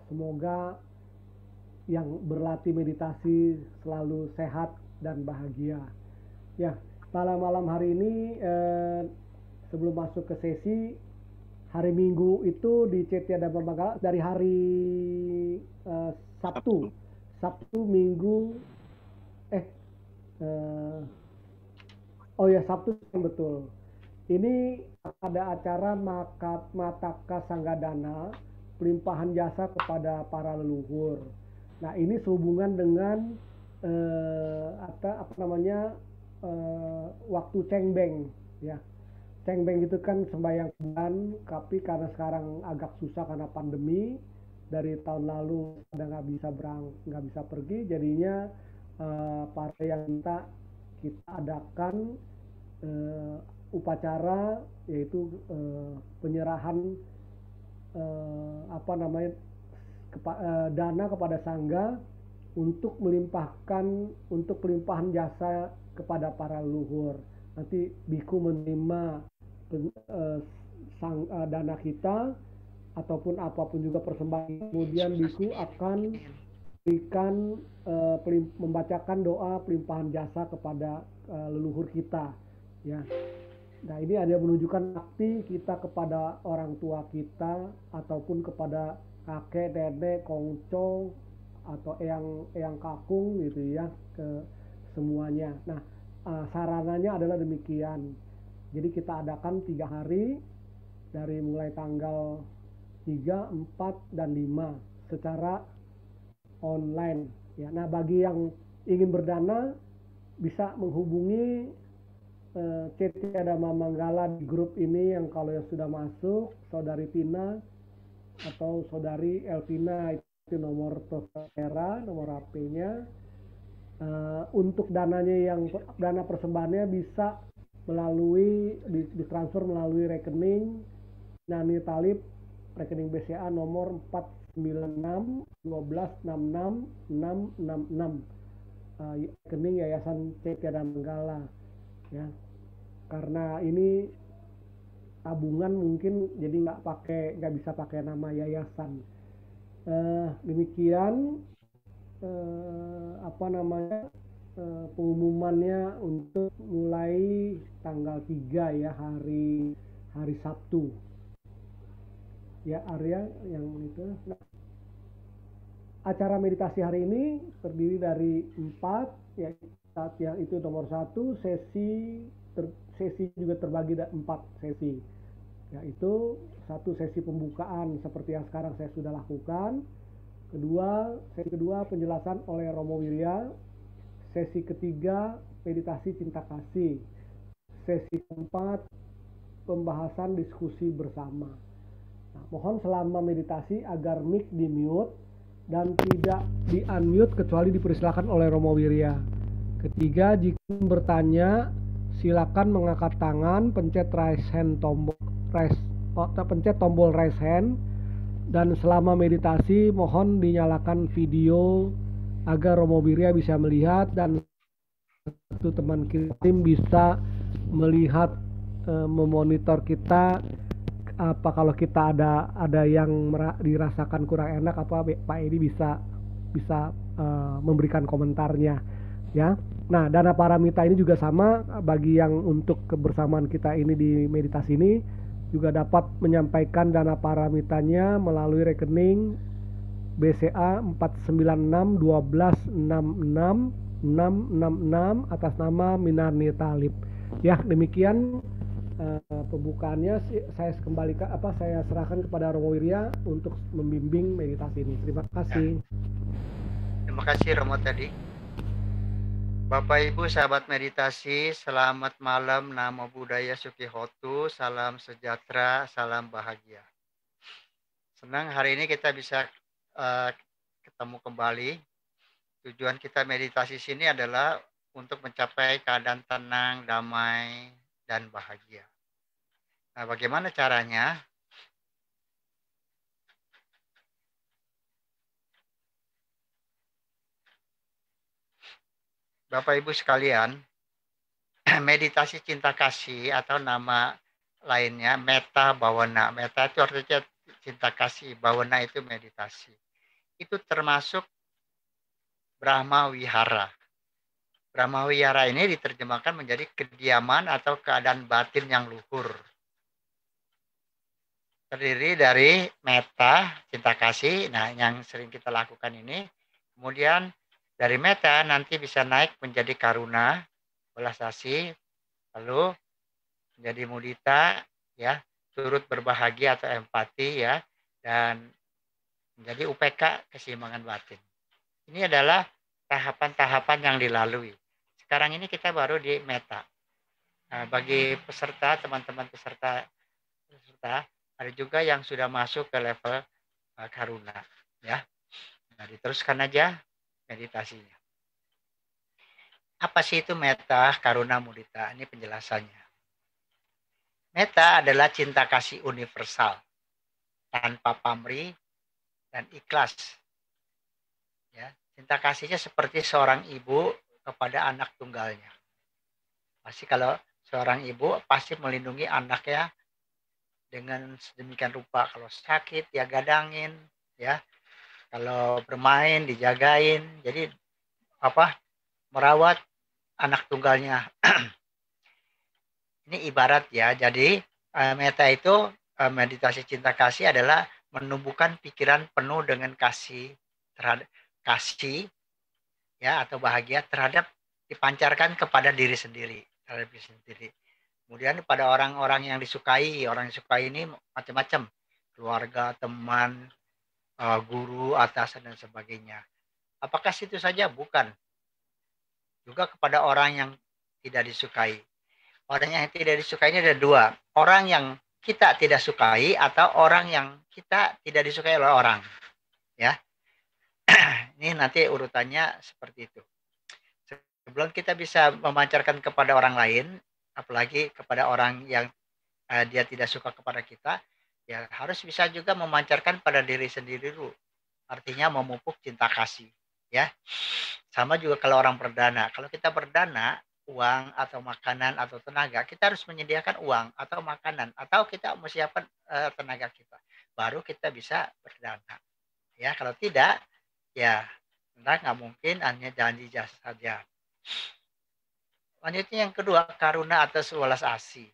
Semoga yang berlatih meditasi selalu sehat dan bahagia. Ya, malam-malam hari ini sebelum masuk ke sesi, hari Minggu itu di Cetya Dhamma Manggala dari hari Sabtu, Minggu, eh, eh, oh ya Sabtu betul. Ini ada acara Mataka Sanggadana, pelimpahan jasa kepada para leluhur. Nah ini sehubungan dengan apa namanya waktu cengbeng ya. Cengbeng itu kan sembahyang bulan, tapi karena sekarang agak susah karena pandemi, dari tahun lalu ada nggak bisa pergi, jadinya para yang kita adakan upacara yaitu penyerahan apa namanya dana kepada sangga untuk pelimpahan jasa kepada para leluhur. Nanti biku menerima dana kita ataupun apapun juga persembahan, kemudian biku akan berikan membacakan doa pelimpahan jasa kepada leluhur kita ya. Nah ini ada menunjukkan bakti kita kepada orang tua kita ataupun kepada kakek, nenek, kongco atau eyang kakung gitu ya, ke semuanya. Nah sarananya adalah demikian. Jadi kita adakan 3 hari dari mulai tanggal 3, 4, dan 5 secara online ya. Nah bagi yang ingin berdana bisa menghubungi Cetya Dhamma Manggala di grup ini, yang kalau yang sudah masuk Saudari Tina atau Saudari Elvina, itu nomor Era, nomor HP-nya. Untuk dana persembahannya bisa melalui ditransfer melalui rekening Nani Talib, rekening BCA nomor 496 1266 666, rekening Yayasan Cetya Dhamma Manggala ya. Karena ini tabungan mungkin jadi nggak bisa pakai nama yayasan. Demikian apa namanya pengumumannya untuk mulai tanggal 3 ya, hari Sabtu ya Arya yang itu. Nah, acara meditasi hari ini terdiri dari 4 ya. Yang itu nomor 1 sesi juga terbagi 4 sesi, yaitu 1 sesi pembukaan seperti yang sekarang saya sudah lakukan, sesi kedua penjelasan oleh Romo Wirya, sesi ketiga meditasi cinta kasih, sesi keempat pembahasan diskusi bersama. Nah, mohon selama meditasi agar mic di mute dan tidak di unmute kecuali dipersilakan oleh Romo Wirya. Ketiga, jika bertanya silakan mengangkat tangan, pencet tombol raise hand, dan selama meditasi mohon dinyalakan video agar Romo Wirya bisa melihat dan satu teman tim bisa melihat memonitor kita. Apa kalau kita ada yang dirasakan kurang enak, apa Pak Edi bisa memberikan komentarnya ya. Nah, dana paramita ini juga sama bagi yang untuk kebersamaan kita ini di meditasi ini, juga dapat menyampaikan dana paramitanya melalui rekening BCA 496 1266 666 atas nama Minarni Talib. Ya, demikian pembukaannya. Saya serahkan kepada Romo Wirya untuk membimbing meditasi ini. Terima kasih. Terima kasih Romo tadi. Bapak Ibu sahabat meditasi, selamat malam, Namo Buddhaya Sukhihotu, salam sejahtera, salam bahagia. Senang hari ini kita bisa ketemu kembali. Tujuan kita meditasi sini adalah untuk mencapai keadaan tenang, damai, dan bahagia. Nah, bagaimana caranya? Bapak Ibu sekalian, meditasi cinta kasih atau nama lainnya Metta Bhavana. Metta itu artinya cinta kasih, bhavana itu meditasi. Itu termasuk Brahma Wihara. Brahma Wihara ini diterjemahkan menjadi kediaman atau keadaan batin yang luhur. Terdiri dari metta, cinta kasih, nah yang sering kita lakukan ini. Kemudian dari metta nanti bisa naik menjadi karuna, belas asih, lalu menjadi mudita, ya, turut berbahagia atau empati, ya, dan menjadi UPK, keseimbangan batin. Ini adalah tahapan-tahapan yang dilalui. Sekarang ini kita baru di metta. Nah, bagi peserta, teman-teman peserta, ada juga yang sudah masuk ke level karuna, ya. Nah, diteruskan aja meditasinya. Apa sih itu metta, karuna, mudita? Ini penjelasannya. Metta adalah cinta kasih universal, tanpa pamrih dan ikhlas. Ya, cinta kasihnya seperti seorang ibu kepada anak tunggalnya. Pasti kalau seorang ibu pasti melindungi anaknya dengan sedemikian rupa. Kalau sakit ya gadangin, ya. Kalau bermain dijagain. Jadi merawat anak tunggalnya. Ini ibarat ya. Jadi metta itu meditasi cinta kasih adalah menumbuhkan pikiran penuh dengan kasih terhadap kasih, ya, atau bahagia terhadap dipancarkan kepada diri sendiri, terhadap diri sendiri. Kemudian pada orang-orang yang disukai, orang yang disukai ini macam-macam, keluarga, teman, guru, atasan dan sebagainya. Apakah itu saja? Bukan. Juga kepada orang yang tidak disukai. Orang yang tidak disukai ini ada dua. Orang yang kita tidak sukai atau orang yang kita tidak disukai oleh orang. Ya. Ini nanti urutannya seperti itu. Sebelum kita bisa memancarkan kepada orang lain, apalagi kepada orang yang dia tidak suka kepada kita, ya harus bisa juga memancarkan pada diri sendiri dulu. Artinya memupuk cinta kasih. Ya. Sama juga kalau orang berdana. Kalau kita berdana, uang atau makanan atau tenaga, kita harus menyediakan uang atau makanan, atau kita menyiapkan tenaga kita. Baru kita bisa berdana. Ya, kalau tidak, ya nggak mungkin, hanya janji saja. Lanjutnya yang kedua, karuna atau welas asih.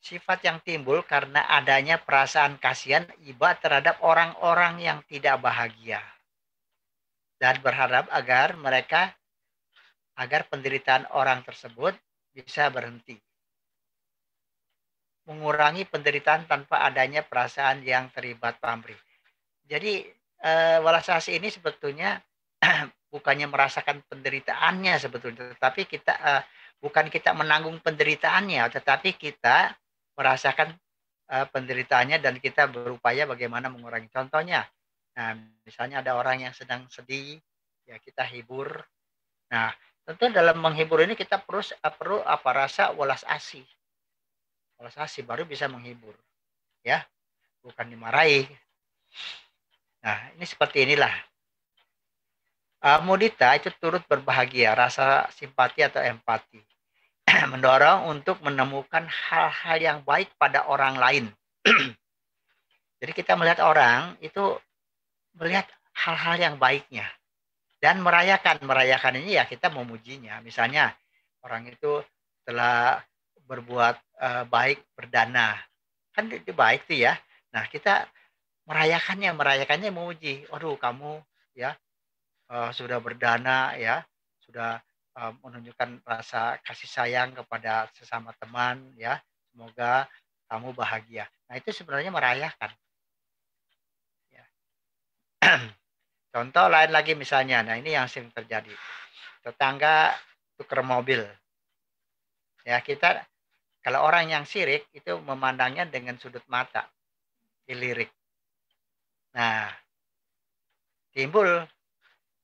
Sifat yang timbul karena adanya perasaan kasihan iba terhadap orang-orang yang tidak bahagia. Dan berharap agar penderitaan orang tersebut bisa berhenti. Mengurangi penderitaan tanpa adanya perasaan yang terlibat pamrih. Jadi welas asih ini sebetulnya bukannya merasakan penderitaannya sebetulnya, tetapi bukan kita menanggung penderitaannya, tetapi kita merasakan penderitaannya dan kita berupaya bagaimana mengurangi. Contohnya, nah, misalnya ada orang yang sedang sedih, ya kita hibur. Nah, tentu dalam menghibur ini kita perlu rasa welas asih. Welas asih baru bisa menghibur, ya, bukan dimarahi. Nah, ini seperti inilah. Mudita itu turut berbahagia, rasa simpati atau empati. Mendorong untuk menemukan hal-hal yang baik pada orang lain. Jadi kita melihat orang itu melihat hal-hal yang baiknya. Dan merayakan ini ya kita memujinya. Misalnya orang itu telah berbuat baik, berdana. Kan itu baik tuh ya. Nah, kita merayakannya memuji. Aduh, kamu ya sudah berdana, ya, sudah menunjukkan rasa kasih sayang kepada sesama teman, ya. Semoga kamu bahagia. Nah, itu sebenarnya merayakan. Ya. Contoh lain lagi misalnya, nah ini yang sering terjadi. Tetangga tukar mobil. Ya, kita kalau orang yang sirik itu memandangnya dengan sudut mata, dilirik. Nah, timbul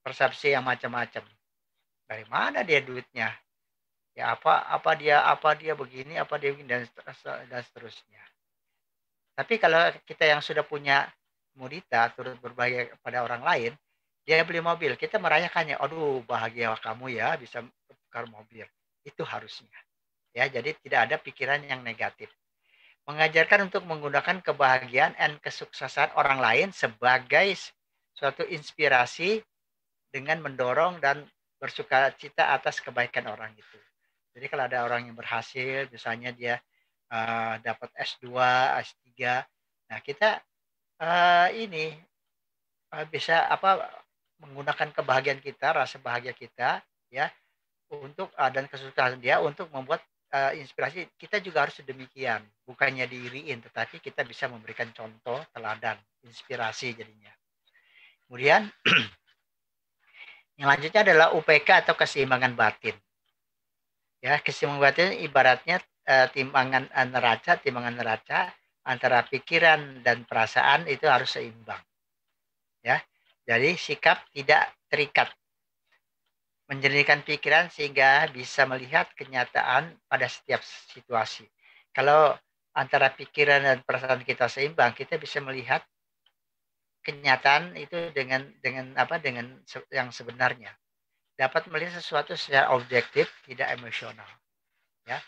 persepsi yang macam-macam. Dari mana dia duitnya? Ya apa dia begini, apa dia begini dan seterusnya. Tapi kalau kita yang sudah punya mudita, turut berbagi kepada orang lain, dia beli mobil, kita merayakannya. Aduh, bahagia kamu ya bisa tukar mobil. Itu harusnya. Ya, jadi tidak ada pikiran yang negatif. mengajarkan untuk menggunakan kebahagiaan dan kesuksesan orang lain sebagai suatu inspirasi dengan mendorong dan bersukacita atas kebaikan orang itu. Jadi kalau ada orang yang berhasil, misalnya dia dapat S2, S3, nah kita ini bisa menggunakan kebahagiaan kita, rasa bahagia kita, ya, untuk dan kesuksesan dia untuk membuat inspirasi. Kita juga harus demikian, bukannya diiriin, tetapi kita bisa memberikan contoh, teladan, inspirasi jadinya. Kemudian yang lanjutnya adalah UPK atau keseimbangan batin. Ya, keseimbangan batin ibaratnya timbangan neraca antara pikiran dan perasaan itu harus seimbang. Ya, jadi sikap tidak terikat, menjernihkan pikiran sehingga bisa melihat kenyataan pada setiap situasi. Kalau antara pikiran dan perasaan kita seimbang, kita bisa melihat kenyataan itu dengan yang sebenarnya. Dapat melihat sesuatu secara objektif, tidak emosional. Ya,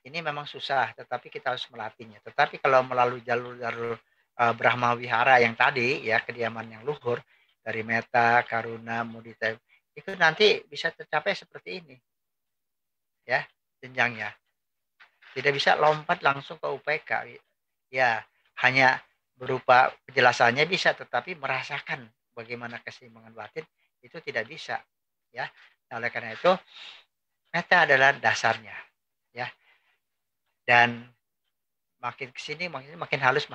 ini memang susah, tetapi kita harus melatihnya. Tetapi kalau melalui jalur-jalur Brahma Wihara yang tadi, ya, kediaman yang luhur dari metta, karuna, mudita, itu nanti bisa tercapai seperti ini, ya, jenjangnya. Tidak bisa lompat langsung ke UPK, ya, hanya berupa penjelasannya bisa, tetapi merasakan bagaimana keseimbangan batin itu tidak bisa, ya. Nah, oleh karena itu metta adalah dasarnya, ya, dan makin kesini makin halus.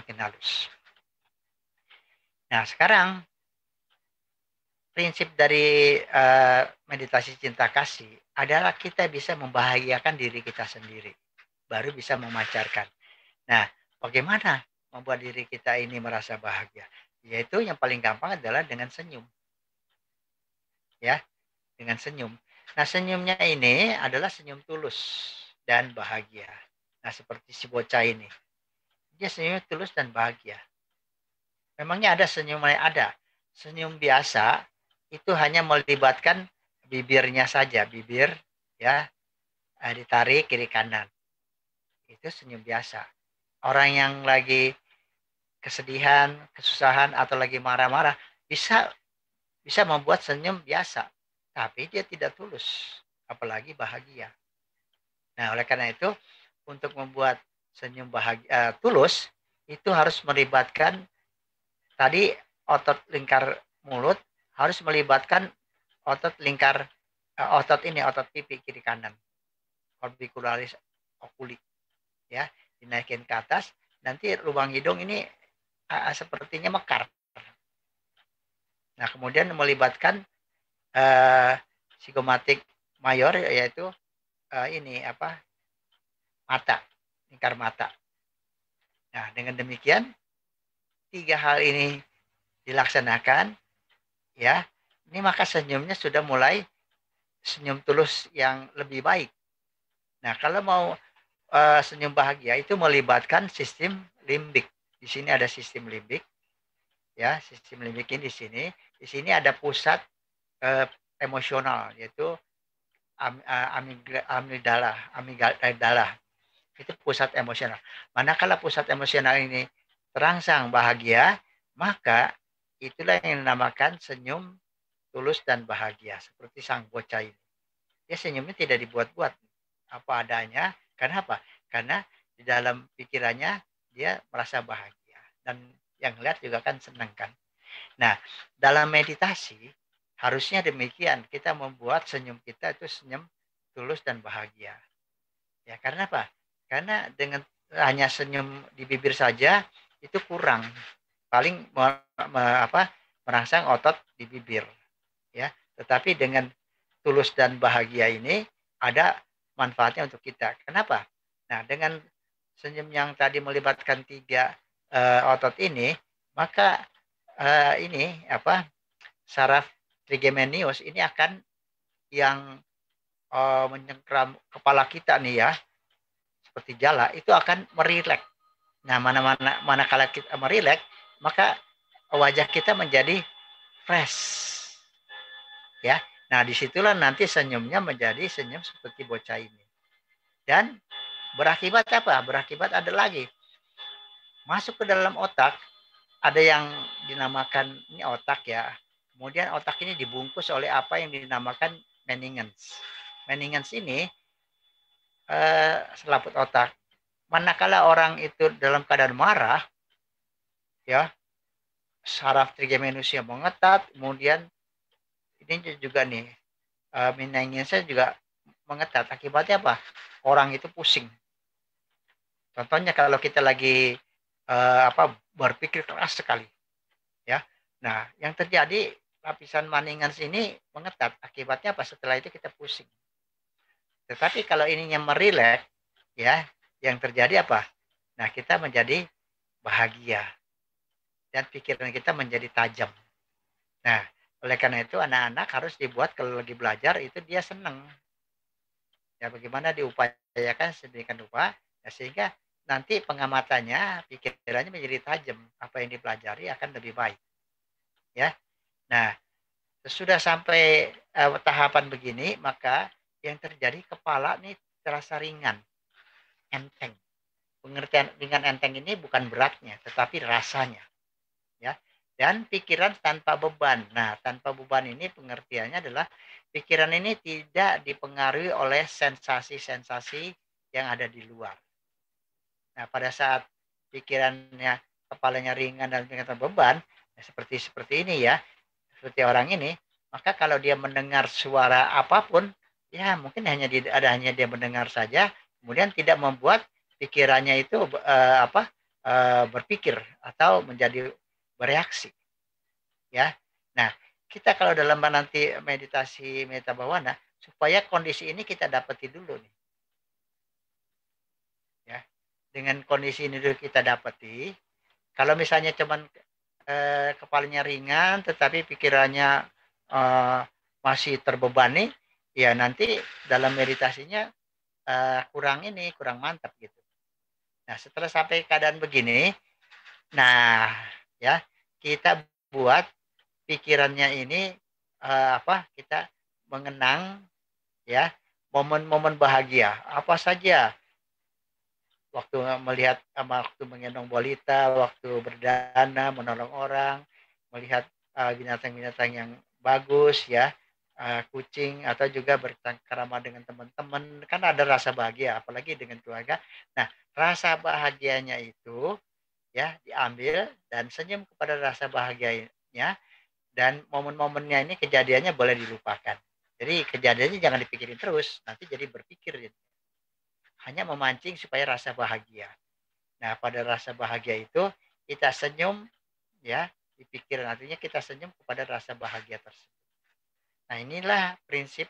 Nah, sekarang prinsip dari meditasi cinta kasih adalah kita bisa membahagiakan diri kita sendiri, baru bisa memancarkan. Nah, bagaimana membuat diri kita ini merasa bahagia? Yaitu yang paling gampang adalah dengan senyum. Ya, dengan senyum. Nah, senyumnya ini adalah senyum tulus dan bahagia. Nah, seperti si bocah ini. Dia senyumnya tulus dan bahagia. Memangnya ada senyum lain? Ada. Senyum biasa itu hanya melibatkan bibirnya saja. Bibir, ya, ditarik kiri kanan. Itu senyum biasa. Orang yang lagi kesedihan, kesusahan, atau lagi marah-marah bisa membuat senyum biasa. Tapi dia tidak tulus. Apalagi bahagia. Nah, oleh karena itu, untuk membuat senyum bahagia tulus, itu harus melibatkan tadi otot lingkar mulut, harus melibatkan otot lingkar otot pipi kiri kanan, orbicularis oculi, ya, dinaikin ke atas. Nanti lubang hidung ini sepertinya mekar. Nah, kemudian melibatkan sigomatik mayor, yaitu mata, lingkar mata. Nah, dengan demikian 3 hal ini dilaksanakan, ya, ini maka senyumnya sudah mulai senyum tulus yang lebih baik. Nah, kalau mau senyum bahagia itu melibatkan sistem limbik. Di sini ada sistem limbik, ya, sistem limbik ini di sini. Di sini ada pusat emosional, yaitu amigdala. Itu pusat emosional. Manakala pusat emosional ini terangsang bahagia, maka itulah yang dinamakan senyum tulus dan bahagia, seperti sang bocah ini. Dia senyumnya tidak dibuat-buat, apa adanya. Karena apa? Karena di dalam pikirannya dia merasa bahagia, dan yang lihat juga kan senang kan. Nah, dalam meditasi harusnya demikian, kita membuat senyum kita itu senyum tulus dan bahagia. Ya, karena apa? Karena dengan hanya senyum di bibir saja itu kurang, paling merangsang otot di bibir, ya. Tetapi dengan tulus dan bahagia ini ada manfaatnya untuk kita. Kenapa? Nah, dengan senyum yang tadi melibatkan 3 otot ini, maka saraf trigeminius ini akan yang menyengkram kepala kita nih, ya, seperti jala, itu akan merileks. Nah, manakala kita merileks, maka wajah kita menjadi fresh, ya. Nah, disitulah nanti senyumnya menjadi senyum seperti bocah ini. Dan berakibat apa? Berakibat ada lagi. masuk ke dalam otak, ada yang dinamakan ini otak ya. Kemudian otak ini dibungkus oleh apa yang dinamakan meninges. Meninges ini selaput otak. Manakala orang itu dalam keadaan marah, ya, saraf trigeminusnya mengetat, kemudian ini juga nih, meningesnya juga mengetat. Akibatnya apa? Orang itu pusing. Contohnya kalau kita lagi berpikir keras sekali, ya. Nah, yang terjadi lapisan meninges ini mengetat. Akibatnya apa? Setelah itu kita pusing. Tetapi kalau ininya merileks, ya, yang terjadi apa? Nah, kita menjadi bahagia dan pikiran kita menjadi tajam. Nah, oleh karena itu anak-anak harus dibuat kalau lagi belajar itu dia senang. Ya, bagaimana diupayakan sedemikian rupa, ya, sehingga nanti pengamatannya, pikirannya menjadi tajam. Apa yang dipelajari akan lebih baik. Ya. Nah, sudah sampai tahapan begini, maka yang terjadi kepala nih terasa ringan, enteng. Pengertian ringan enteng ini bukan beratnya, tetapi rasanya. Ya. Dan pikiran tanpa beban. Nah, tanpa beban ini pengertiannya adalah pikiran ini tidak dipengaruhi oleh sensasi-sensasi yang ada di luar. Nah, pada saat pikirannya, kepalanya ringan dan tanpa beban, ya seperti ini ya, seperti orang ini, maka kalau dia mendengar suara apapun, ya mungkin hanya dia mendengar saja, kemudian tidak membuat pikirannya itu berpikir atau menjadi bereaksi, ya. Nah, kita kalau dalam nanti meditasi meta bawana, supaya kondisi ini kita dapati dulu nih, ya. Dengan kondisi ini dulu kita dapati. Kalau misalnya cuman kepalanya ringan, tetapi pikirannya masih terbebani, ya nanti dalam meditasinya kurang mantap gitu. Nah, setelah sampai keadaan begini, nah ya kita buat pikirannya ini kita mengenang ya momen-momen bahagia apa saja, waktu melihat waktu menggendong balita, waktu berdana, menolong orang, melihat binatang-binatang yang bagus ya, kucing, atau juga bercengkrama dengan teman-teman, kan ada rasa bahagia, apalagi dengan keluarga. Nah, rasa bahagianya itu ya diambil dan senyum kepada rasa bahagianya, dan momen-momennya ini kejadiannya boleh dilupakan. Jadi kejadiannya jangan dipikirin terus, nanti jadi berpikir gitu. Hanya memancing supaya rasa bahagia. Nah, pada rasa bahagia itu kita senyum ya, dipikir artinya kita senyum kepada rasa bahagia tersebut. Nah, inilah prinsip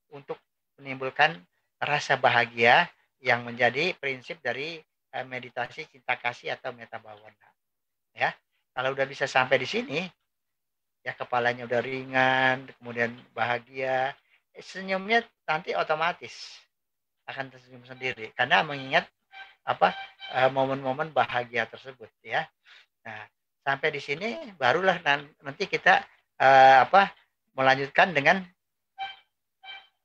untuk menimbulkan rasa bahagia yang menjadi prinsip dari meditasi cinta kasih atau metta bhavana. Ya. Kalau udah bisa sampai di sini, ya kepalanya udah ringan, kemudian bahagia, senyumnya nanti otomatis akan tersenyum sendiri karena mengingat momen-momen bahagia tersebut ya. Nah, sampai di sini barulah nanti kita melanjutkan dengan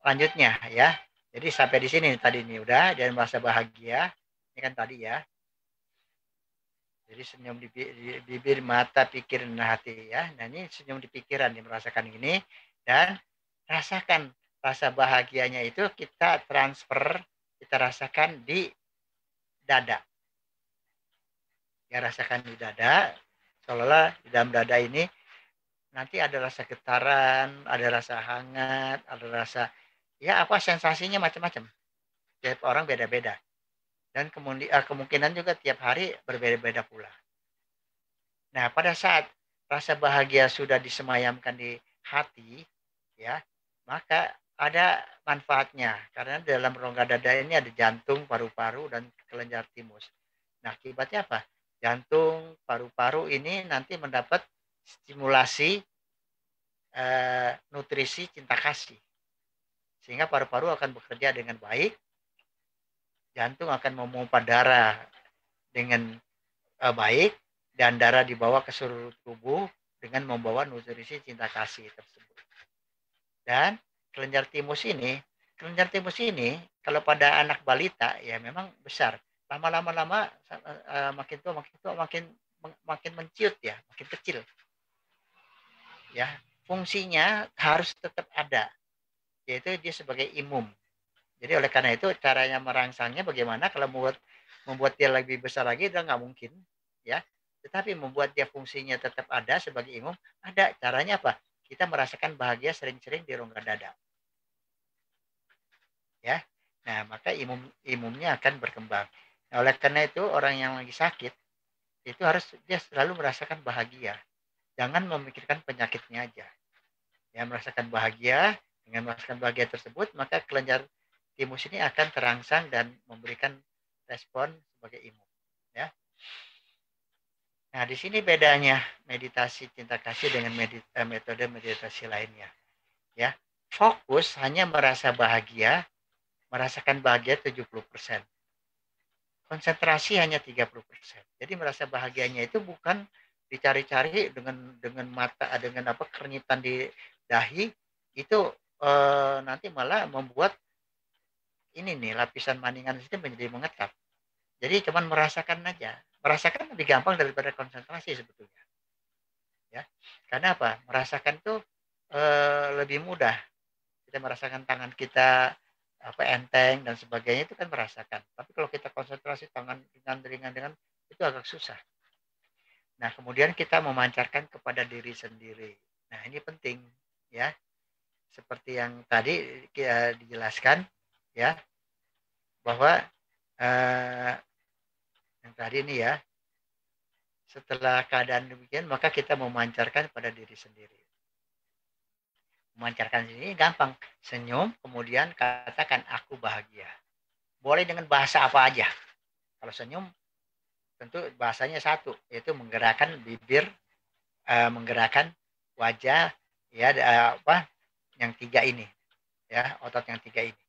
lanjutnya ya. Jadi sampai di sini tadi ini udah, dan merasa bahagia. Ini kan tadi ya. Jadi senyum di bibir, mata, pikir, dan hati ya. Nah, ini senyum di pikiran, merasakan ini, dan rasakan rasa bahagianya itu kita transfer, kita rasakan di dada. Ya, rasakan di dada, seolah-olah di dalam dada ini nanti ada rasa getaran, ada rasa hangat, ada rasa ya sensasinya macam-macam. Tiap orang beda-beda. Dan kemudian kemungkinan juga tiap hari berbeda-beda pula. Nah, pada saat rasa bahagia sudah disemayamkan di hati, ya, maka ada manfaatnya karena dalam rongga dada ini ada jantung, paru-paru, dan kelenjar timus. Nah, akibatnya apa? Jantung, paru-paru ini nanti mendapat stimulasi nutrisi cinta kasih, sehingga paru-paru akan bekerja dengan baik, jantung akan memompa darah dengan baik, dan darah dibawa ke seluruh tubuh dengan membawa nutrisi cinta kasih tersebut. Dan kelenjar timus ini kalau pada anak balita ya memang besar, lama-lama makin tua makin menciut ya, makin kecil. Ya, fungsinya harus tetap ada, yaitu dia sebagai imum. Jadi oleh karena itu caranya merangsangnya bagaimana kalau membuat dia lebih besar lagi udah nggak mungkin, ya. Tetapi membuat dia fungsinya tetap ada sebagai imum, ada caranya apa? Kita merasakan bahagia sering-sering di rongga dada. Ya. Nah, maka imumnya akan berkembang. Nah, oleh karena itu orang yang lagi sakit itu harus dia selalu merasakan bahagia. Jangan memikirkan penyakitnya aja. Ya, merasakan bahagia, dengan merasakan bahagia tersebut, maka kelenjar timus ini akan terangsang dan memberikan respon sebagai imum. Ya. Nah, di sini bedanya meditasi cinta kasih dengan metode meditasi lainnya. Ya, fokus hanya merasa bahagia, merasakan bahagia 70%. Konsentrasi hanya 30%. Jadi merasa bahagianya itu bukan dicari-cari dengan mata, dengan apa kernitan di dahi, itu nanti malah membuat ini nih lapisan maningan itu menjadi mengetap. Jadi cuman merasakan aja. Merasakan lebih gampang daripada konsentrasi sebetulnya. Ya. Karena apa? Merasakan tuh lebih mudah. Kita merasakan tangan kita apa enteng dan sebagainya itu kan merasakan. Tapi kalau kita konsentrasi tangan ringan itu agak susah. Nah, kemudian kita memancarkan kepada diri sendiri. Nah, ini penting ya. Seperti yang tadi dijelaskan ya, bahwa yang tadi ini ya, setelah keadaan demikian maka kita memancarkan pada diri sendiri. Memancarkan ini gampang, senyum kemudian katakan aku bahagia. Boleh dengan bahasa apa aja. Kalau senyum tentu bahasanya satu, yaitu menggerakkan bibir, menggerakkan wajah, ya apa yang tiga ini, ya otot yang tiga ini.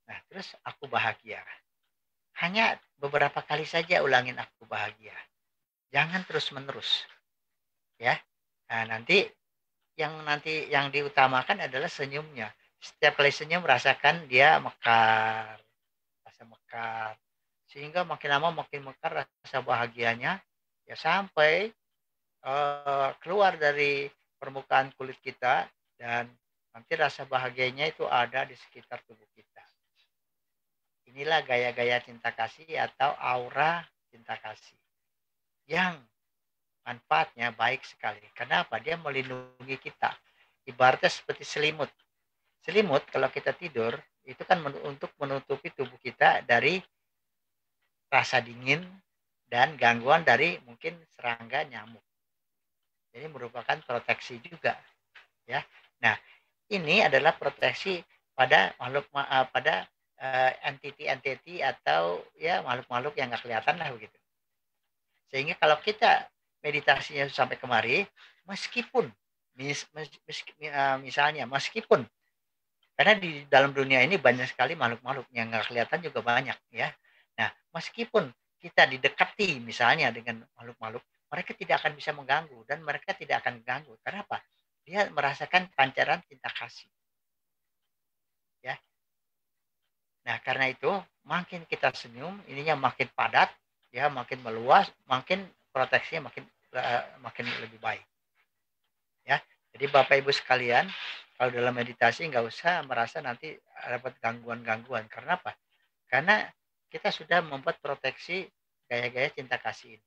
Nah, terus aku bahagia. Hanya beberapa kali saja ulangin aku bahagia. Jangan terus-menerus. Ya. Nah, nanti yang diutamakan adalah senyumnya. Setiap kali senyum rasakan dia mekar. Rasa mekar. Sehingga makin lama makin mekar rasa bahagianya ya sampai keluar dari permukaan kulit kita dan nanti rasa bahagianya itu ada di sekitar tubuh kita. Inilah gaya-gaya cinta kasih atau aura cinta kasih yang manfaatnya baik sekali. Kenapa? Dia melindungi kita. Ibaratnya seperti selimut. Selimut kalau kita tidur itu kan untuk menutupi tubuh kita dari rasa dingin dan gangguan dari mungkin serangga, nyamuk. Jadi merupakan proteksi juga, ya. Nah, ini adalah proteksi pada makhluk pada entity atau ya makhluk-makhluk yang nggak kelihatan lah begitu. Sehingga kalau kita meditasinya sampai kemari, meskipun misalnya meskipun karena di dalam dunia ini banyak sekali makhluk-makhluk yang nggak kelihatan juga banyak ya. Nah, meskipun kita didekati misalnya dengan makhluk-makhluk, mereka tidak akan bisa mengganggu dan mereka tidak akan mengganggu. Karena apa? Dia merasakan pancaran cinta kasih. Ya. Nah, karena itu makin kita senyum, ininya makin padat, ya makin meluas, makin proteksinya makin lebih baik. Ya. Jadi Bapak Ibu sekalian, kalau dalam meditasi nggak usah merasa nanti dapat gangguan-gangguan. Karena apa? Karena kita sudah membuat proteksi gaya-gaya cinta kasih ini.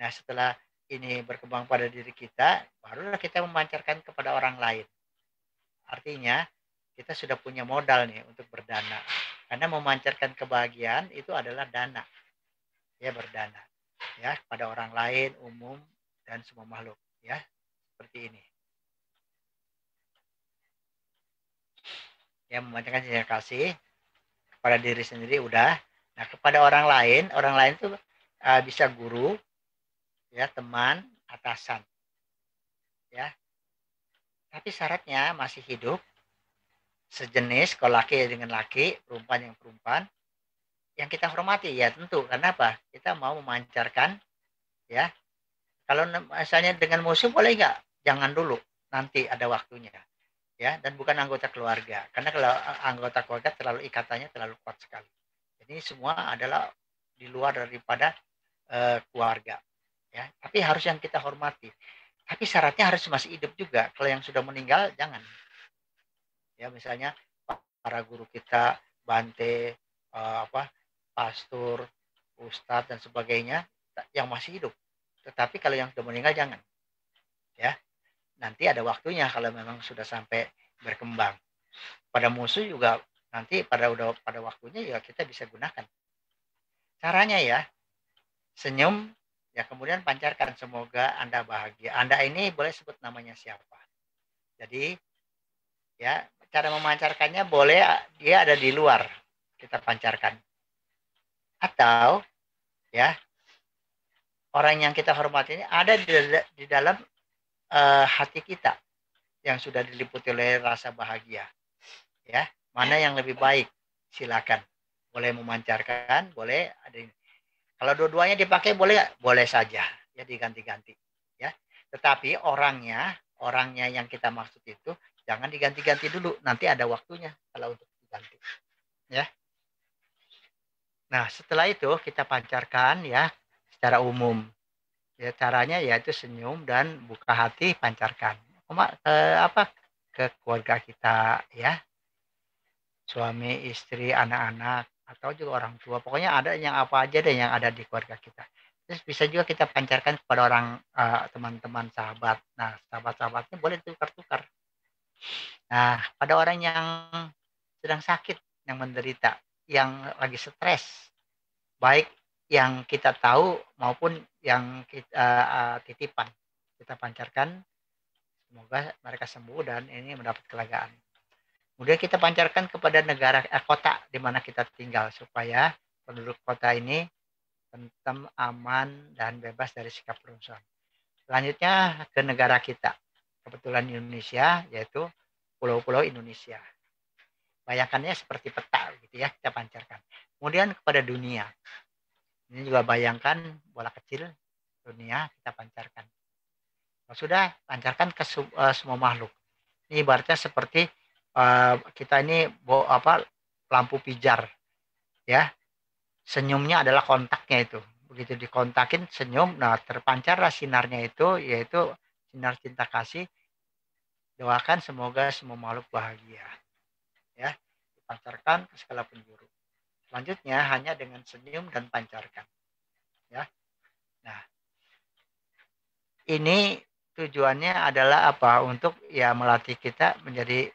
Nah, setelah ini berkembang pada diri kita, barulah kita memancarkan kepada orang lain. Artinya, kita sudah punya modal nih untuk berdana. Karena memancarkan kebahagiaan itu adalah dana. Ya, berdana. Ya, pada orang lain, umum, dan semua makhluk. Ya, seperti ini. Ya, memancarkan cinta kasih kepada diri sendiri udah. Nah, kepada orang lain itu bisa guru, ya teman, atasan, ya. Tapi syaratnya masih hidup, sejenis, kalau laki dengan laki, perempuan yang perempuan, yang kita hormati ya tentu. Karena apa? Kita mau memancarkan, ya. Kalau misalnya dengan musuh boleh nggak? Jangan dulu, nanti ada waktunya, ya. Dan bukan anggota keluarga, karena kalau anggota keluarga ikatannya terlalu kuat sekali. Jadi semua adalah di luar daripada keluarga. Ya, tapi harus yang kita hormati. Tapi syaratnya harus masih hidup juga. Kalau yang sudah meninggal jangan. Ya, misalnya para guru kita, Bante, pastor, ustadz dan sebagainya yang masih hidup. Tetapi kalau yang sudah meninggal jangan. Ya, nanti ada waktunya kalau memang sudah sampai berkembang. Pada musuh juga nanti pada waktunya ya kita bisa gunakan. Caranya ya, senyum ya, kemudian pancarkan semoga Anda bahagia. Anda ini boleh sebut namanya siapa. Jadi ya, cara memancarkannya boleh dia ada di luar, kita pancarkan. Atau ya, orang yang kita hormati ini ada di dalam hati kita yang sudah diliputi oleh rasa bahagia. Ya, mana yang lebih baik? Silakan. Boleh memancarkan, boleh ada ini. Kalau dua-duanya dipakai boleh, boleh saja. Ya, diganti-ganti. Ya, tetapi orangnya yang kita maksud itu jangan diganti-ganti dulu. Nanti ada waktunya kalau untuk diganti. Ya. Nah, setelah itu kita pancarkan ya secara umum. Ya, caranya yaitu senyum dan buka hati, pancarkan. Ke keluarga kita ya. Suami, istri, anak-anak, atau juga orang tua. Pokoknya ada yang apa aja deh yang ada di keluarga kita. Terus bisa juga kita pancarkan kepada orang teman-teman, sahabat. Nah, sahabat-sahabatnya boleh tukar-tukar. Nah, pada orang yang sedang sakit, yang menderita, yang lagi stres, baik yang kita tahu maupun yang kita titipan, kita pancarkan. Semoga mereka sembuh dan ini mendapat kelegaan. Kemudian kita pancarkan kepada negara kota di mana kita tinggal supaya penduduk kota ini tenang, aman dan bebas dari sikap permusuhan. Selanjutnya ke negara kita. Kebetulan Indonesia, yaitu pulau-pulau Indonesia. Bayangkannya seperti peta gitu ya, kita pancarkan. Kemudian kepada dunia. Ini juga bayangkan bola kecil dunia, kita pancarkan. Kalau sudah, pancarkan ke semua makhluk. Ini ibaratnya seperti kita ini lampu pijar ya, senyumnya adalah kontaknya itu, begitu dikontakin senyum, nah terpancarlah sinarnya itu, yaitu sinar cinta kasih. Doakan semoga semua makhluk bahagia ya, dipancarkan ke segala penjuru. Selanjutnya hanya dengan senyum dan pancarkan ya. Nah, ini tujuannya adalah apa? Untuk ya melatih kita menjadi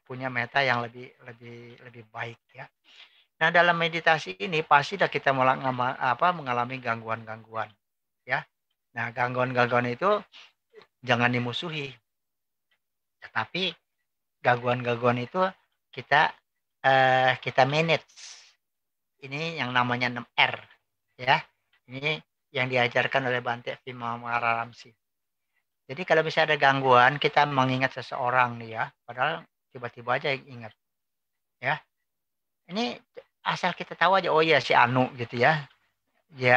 punya meta yang lebih baik ya. Nah, dalam meditasi ini pasti kita mengalami gangguan-gangguan ya. Nah, gangguan-gangguan itu jangan dimusuhi. Tetapi gangguan-gangguan itu kita manage. Ini yang namanya 6R ya. Ini yang diajarkan oleh Bante Vimalaramsi. Jadi kalau bisa ada gangguan, kita mengingat seseorang nih ya, padahal tiba-tiba aja ingat. Ya. Ini asal kita tahu aja, oh ya si Anu gitu ya. Ya,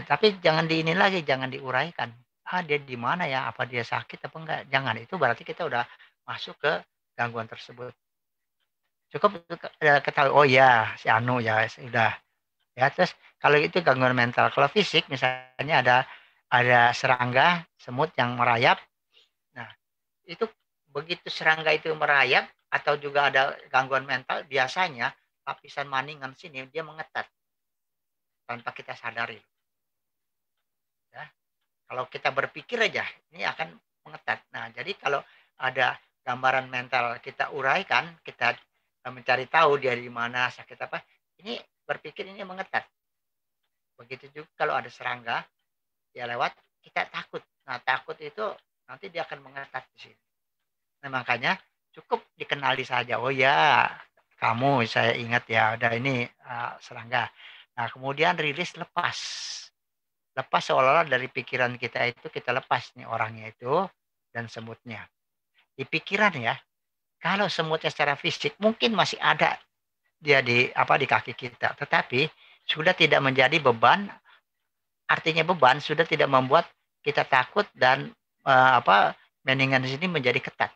tapi jangan diinin lagi, jangan diuraikan. Dia di mana ya? Apa dia sakit apa enggak? Jangan, itu berarti kita udah masuk ke gangguan tersebut. Cukup ketahui, oh ya si Anu ya sudah. Ya, terus kalau itu gangguan mental, kalau fisik misalnya ada serangga, semut yang merayap. Nah, itu begitu serangga itu merayap atau juga ada gangguan mental, biasanya lapisan maningan sini dia mengetat tanpa kita sadari. Ya. Kalau kita berpikir aja, ini akan mengetat. Nah, jadi kalau ada gambaran mental kita uraikan, kita mencari tahu dia di mana, sakit apa, ini berpikir ini mengetat. Begitu juga kalau ada serangga ya lewat, kita takut. Nah, takut itu nanti dia akan mengetat di sini. Nah, makanya cukup dikenali saja. Oh ya, kamu saya ingat ya, ada ini serangga. Nah, kemudian rilis, lepas. Lepas seolah-olah dari pikiran kita itu, kita lepas nih orangnya itu dan semutnya. Di pikiran ya, kalau semutnya secara fisik mungkin masih ada dia di kaki kita, tetapi sudah tidak menjadi beban. Artinya beban sudah tidak membuat kita takut dan meningan di sini menjadi ketat.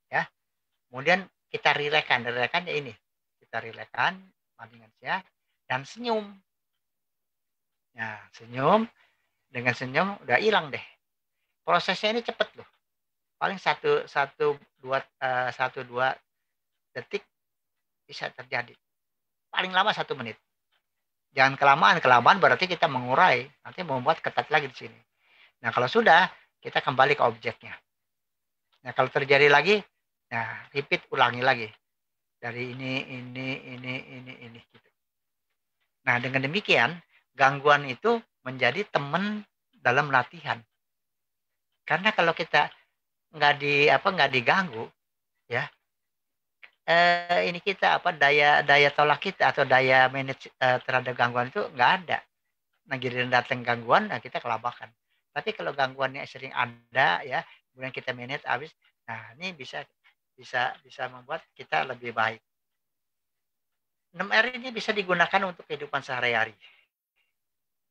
Ya. Kemudian kita rilekkan ya ini. Kita rilekkan maningan ya dan senyum. Nah, senyum, dengan senyum udah hilang deh. Prosesnya ini cepet loh. Paling satu dua detik bisa terjadi. Paling lama 1 menit. Jangan kelamaan berarti kita mengurai. Nanti membuat ketat lagi di sini. Nah, kalau sudah, kita kembali ke objeknya. Nah, kalau terjadi lagi, nah, repeat, ulangi lagi. Dari ini. Gitu. Nah, dengan demikian, gangguan itu menjadi teman dalam latihan. Karena kalau kita nggak diganggu, ya, ini kita daya tolak kita atau daya manage terhadap gangguan itu nggak ada. Nah, giliran datang gangguan, nah kita kelabakan. Tapi kalau gangguannya sering ada, ya, kemudian kita manage habis, nah ini bisa membuat kita lebih baik. 6R ini bisa digunakan untuk kehidupan sehari-hari.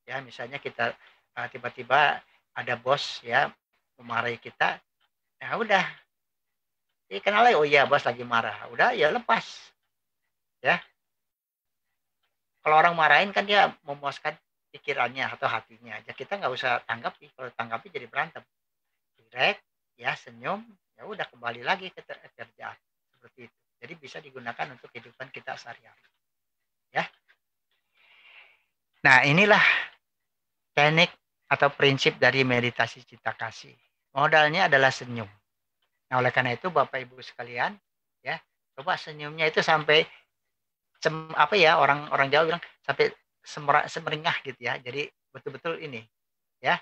Ya, misalnya kita tiba-tiba ada bos ya memarahi kita, ya udah, kenal oh iya bos lagi marah, udah ya lepas, ya. Kalau orang marahin kan dia memuaskan pikirannya atau hatinya, ya kita nggak usah tanggapi, kalau tanggapi jadi berantem. Direct, ya senyum, ya udah kembali lagi ke kerjaan seperti itu. Jadi bisa digunakan untuk kehidupan kita sehari-hari, ya. Nah, inilah teknik atau prinsip dari meditasi cita kasih. Modalnya adalah senyum. Nah, oleh karena itu Bapak Ibu sekalian, ya, coba senyumnya itu sampai orang Jawa bilang sampai semeringah gitu ya. Jadi betul-betul ini, ya.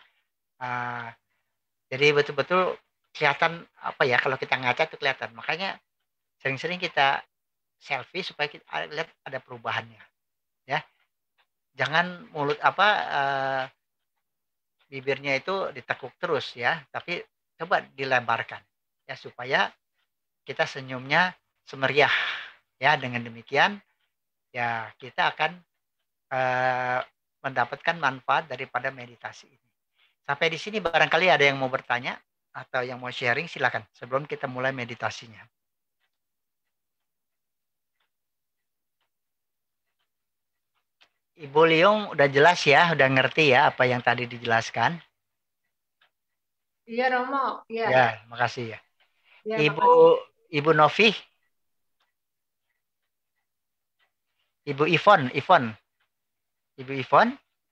Jadi betul-betul kelihatan kalau kita ngaca itu kelihatan. Makanya sering-sering kita selfie supaya kita lihat ada perubahannya, ya. Jangan mulut bibirnya itu ditekuk terus ya, tapi coba dilebarkan ya supaya kita senyumnya semeriah ya. Dengan demikian ya kita akan mendapatkan manfaat daripada meditasi ini. Sampai di sini barangkali ada yang mau bertanya atau yang mau sharing, silakan sebelum kita mulai meditasinya. Ibu Liung udah jelas ya, udah ngerti ya apa yang tadi dijelaskan? Iya Romo, iya. Ya, makasih ya. Ya, Ibu Novi, Ibu Ivon,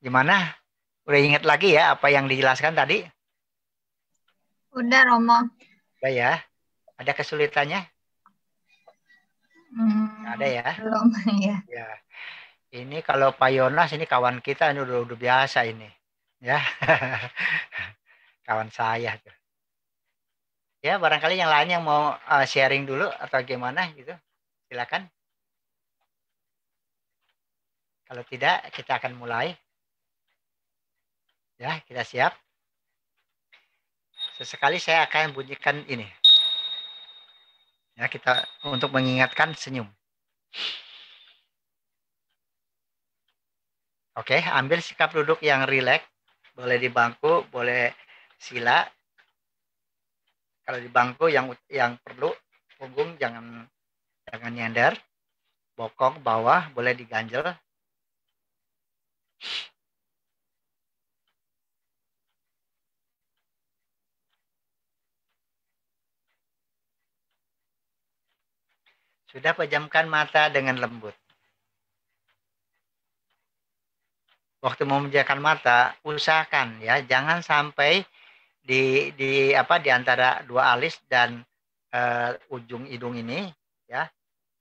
gimana? Udah ingat lagi ya apa yang dijelaskan tadi? Udah Romo. Udah ya. Ada kesulitannya? Ada ya? Belum ya. Ya. Ini kalau Pak Yonas ini kawan kita ini udah biasa ini, ya. Kawan saya tuh. Ya, barangkali yang lain yang mau sharing dulu atau gimana gitu, silakan. Kalau tidak, kita akan mulai. Ya, kita siap. Sesekali saya akan bunyikan ini. Ya, kita untuk mengingatkan senyum. Oke, ambil sikap duduk yang rileks. Boleh di bangku, boleh sila. Kalau di bangku yang perlu punggung jangan nyender. Bokong bawah boleh diganjel. Sudah, pejamkan mata dengan lembut. Waktu memejamkan mata, usahakan ya jangan sampai di antara dua alis dan ujung hidung ini ya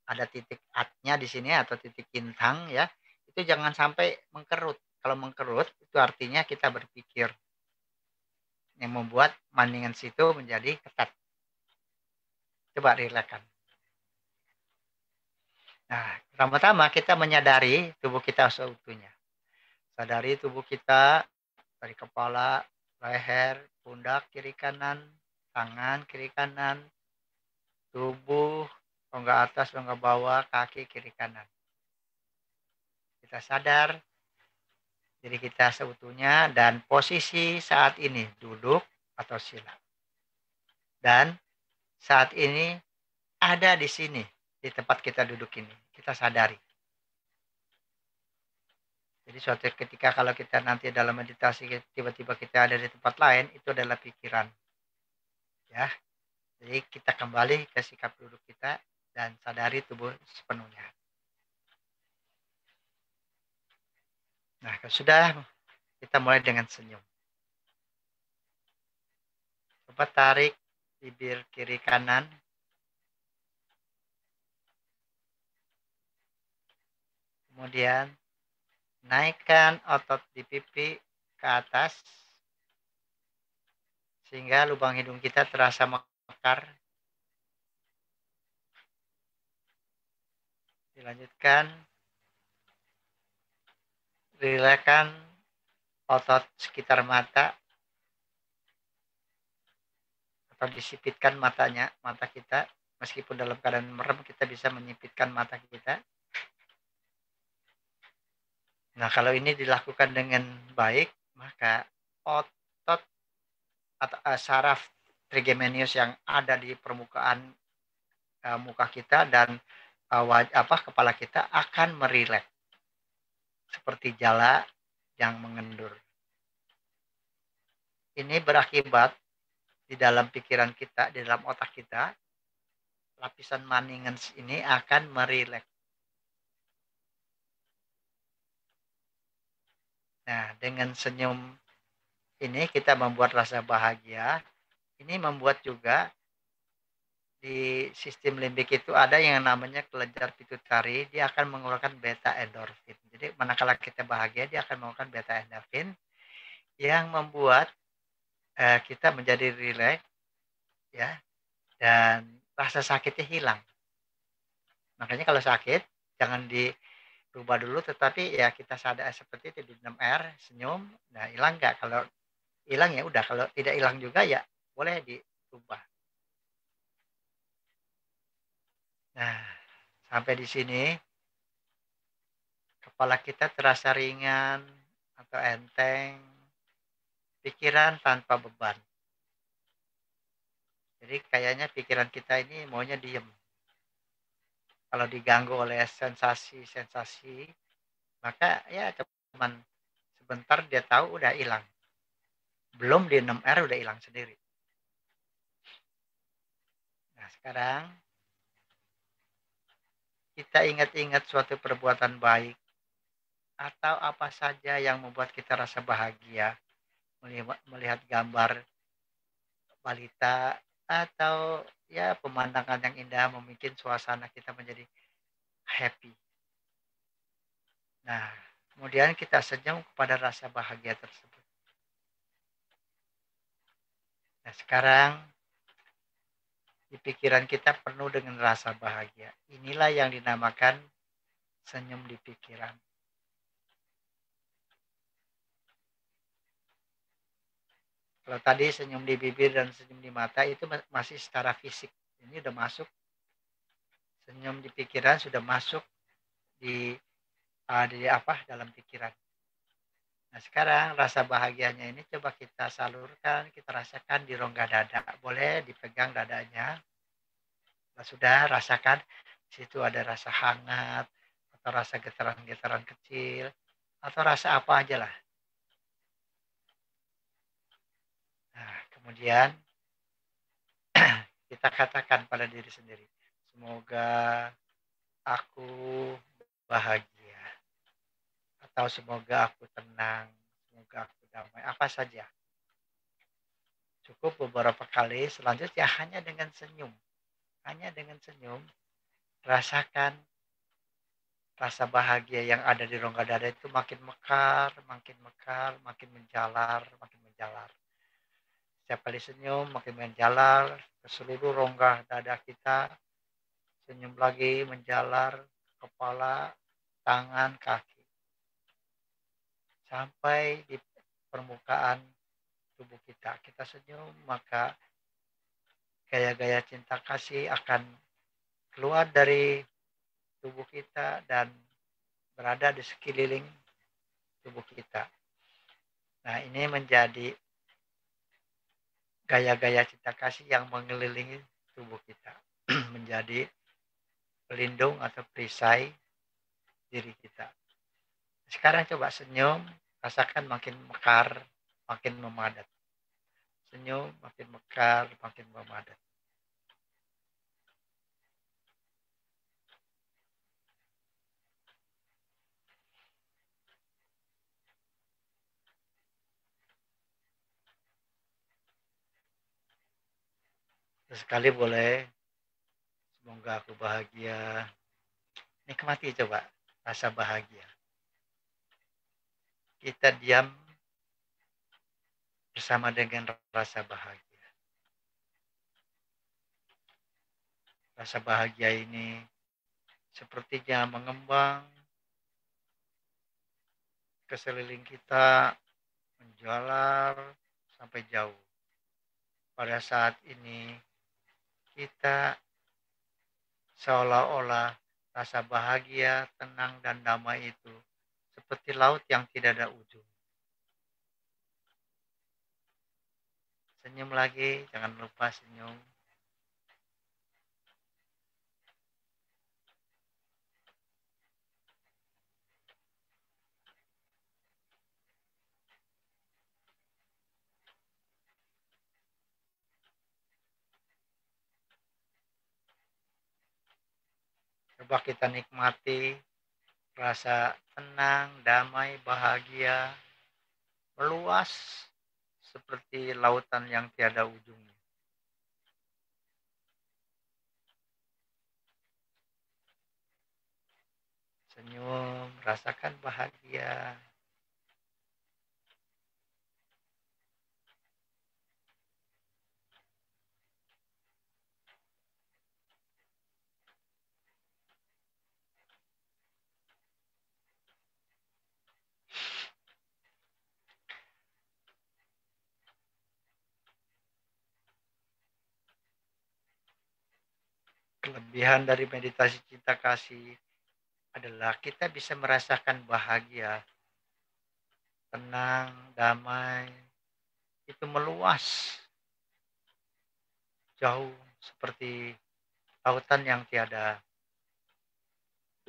ada titik atnya di sini atau titik intang ya, itu jangan sampai mengkerut. Kalau mengkerut itu artinya kita berpikir, yang membuat mandingan situ menjadi ketat. Coba rilekskan. Nah, pertama-tama kita menyadari tubuh kita seutuhnya. Sadari tubuh kita dari kepala, leher, pundak kiri kanan, tangan kiri kanan, tubuh, rongga atas, rongga bawah, kaki kiri kanan. Kita sadar diri kita seutuhnya dan posisi saat ini duduk atau sila. Dan saat ini ada di sini, di tempat kita duduk ini. Kita sadari. Jadi suatu ketika kalau kita nanti dalam meditasi tiba-tiba kita ada di tempat lain, itu adalah pikiran. Ya. Jadi kita kembali ke sikap duduk kita dan sadari tubuh sepenuhnya. Nah, kalau sudah, kita mulai dengan senyum. Coba tarik bibir kiri kanan. Kemudian naikkan otot di pipi ke atas. Sehingga lubang hidung kita terasa mekar. Dilanjutkan. Rilekskan otot sekitar mata. Atau disipitkan mata kita. Meskipun dalam keadaan merem kita bisa menyipitkan mata kita. Nah, kalau ini dilakukan dengan baik, maka otot atau saraf trigeminius yang ada di permukaan muka kita dan kepala kita akan merileks seperti jala yang mengendur. Ini berakibat di dalam pikiran kita, di dalam otak kita, lapisan maningens ini akan merileks. Nah, dengan senyum ini kita membuat rasa bahagia. Ini membuat juga di sistem limbik itu ada yang namanya kelenjar pituitari. Dia akan mengeluarkan beta endorfin. Jadi manakala kita bahagia, dia akan mengeluarkan beta endorfin yang membuat kita menjadi rileks, ya, dan rasa sakitnya hilang. Makanya kalau sakit jangan dirubah dulu, tetapi ya kita sadar seperti itu di 6R, senyum. Nah, hilang nggak? Kalau hilang ya udah, kalau tidak hilang juga ya boleh dirubah. Nah, sampai di sini kepala kita terasa ringan atau enteng, pikiran tanpa beban. Jadi kayaknya pikiran kita ini maunya diem. Kalau diganggu oleh sensasi-sensasi, maka ya cuman sebentar dia tahu udah hilang. Belum di 6R udah hilang sendiri. Nah, sekarang kita ingat-ingat suatu perbuatan baik atau apa saja yang membuat kita rasa bahagia. Melihat gambar balita atau ya pemandangan yang indah membuat suasana kita menjadi happy. Nah, kemudian kita senyum kepada rasa bahagia tersebut. Nah, sekarang di pikiran kita penuh dengan rasa bahagia. Inilah yang dinamakan senyum di pikiran. Kalau tadi senyum di bibir dan senyum di mata itu masih secara fisik. Ini udah masuk. Senyum di pikiran sudah masuk di dalam pikiran. Nah, sekarang rasa bahagianya ini coba kita salurkan, kita rasakan di rongga dada. Boleh dipegang dadanya. Nah, sudah rasakan di situ ada rasa hangat atau rasa getaran-getaran kecil atau rasa apa aja lah. Nah, kemudian kita katakan pada diri sendiri, semoga aku bahagia, atau semoga aku tenang, semoga aku damai, apa saja. Cukup beberapa kali, selanjutnya hanya dengan senyum. Hanya dengan senyum, rasakan rasa bahagia yang ada di rongga dada itu makin mekar, makin menjalar, makin menjalar. Setiap kali senyum makin menjalar ke seluruh rongga dada kita. Senyum lagi menjalar kepala, tangan, kaki. Sampai di permukaan tubuh kita. Kita senyum, maka gaya-gaya cinta kasih akan keluar dari tubuh kita dan berada di sekeliling tubuh kita. Nah, ini menjadi gaya-gaya cinta kasih yang mengelilingi tubuh kita. Menjadi pelindung atau perisai diri kita. Sekarang coba senyum, rasakan makin mekar, makin memadat. Senyum, makin mekar, makin memadat. Sesekali boleh, semoga aku bahagia. Nikmati coba rasa bahagia. Kita diam bersama dengan rasa bahagia. Rasa bahagia ini sepertinya mengembang ke sekeliling kita, menjalar sampai jauh. Pada saat ini kita seolah-olah rasa bahagia, tenang, dan damai itu seperti laut yang tidak ada ujung. Senyum lagi, jangan lupa senyum. Coba kita nikmati rasa tenang, damai, bahagia, meluas seperti lautan yang tiada ujungnya. Senyum, rasakan bahagia. Kelebihan dari meditasi cinta kasih adalah kita bisa merasakan bahagia, tenang, damai, itu meluas jauh seperti lautan yang tiada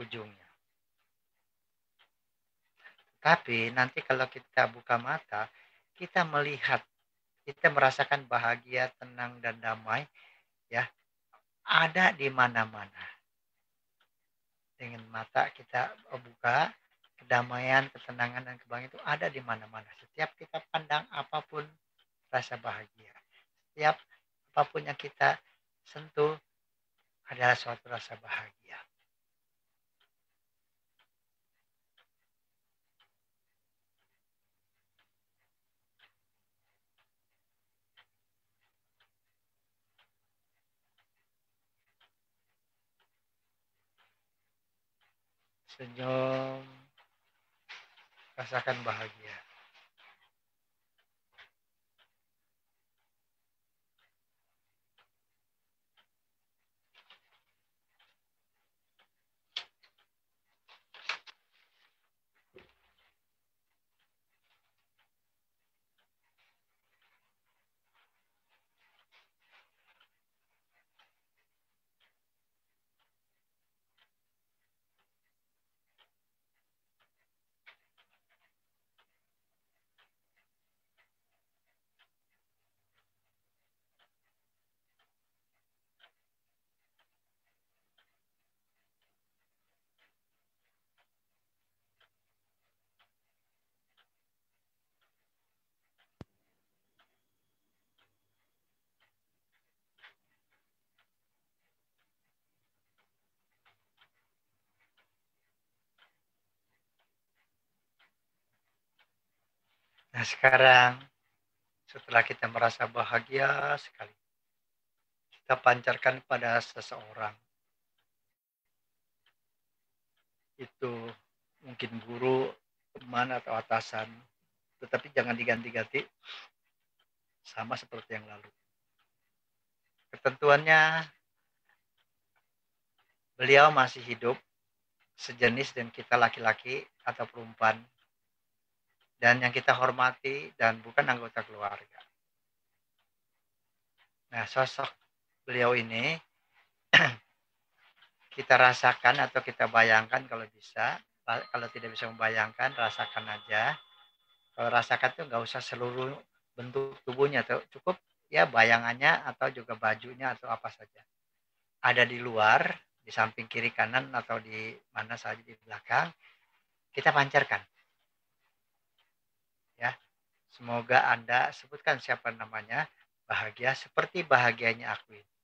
ujungnya. Tapi nanti kalau kita buka mata, kita melihat, kita merasakan bahagia, tenang, dan damai, ya, ada di mana-mana. Dengan mata kita buka, kedamaian, ketenangan, dan kebahagiaan itu ada di mana-mana. Setiap kita pandang apapun, rasa bahagia. Setiap apapun yang kita sentuh, adalah suatu rasa bahagia. Senyum, rasakan bahagia. Nah sekarang, setelah kita merasa bahagia sekali, kita pancarkan pada seseorang. Itu mungkin guru, teman, atau atasan. Tetapi jangan diganti-ganti sama seperti yang lalu. Ketentuannya, beliau masih hidup, sejenis dan kita laki-laki atau perempuan. Dan yang kita hormati dan bukan anggota keluarga. Nah, sosok beliau ini kita rasakan atau kita bayangkan kalau bisa Kalau tidak bisa membayangkan, rasakan aja. Kalau rasakan tuh nggak usah seluruh bentuk tubuhnya, tuh cukup ya bayangannya atau juga bajunya atau apa saja. Ada di luar, di samping kiri kanan atau di mana saja di belakang, kita pancarkan. Ya, semoga Anda sebutkan siapa namanya, bahagia seperti bahagianya aku ini.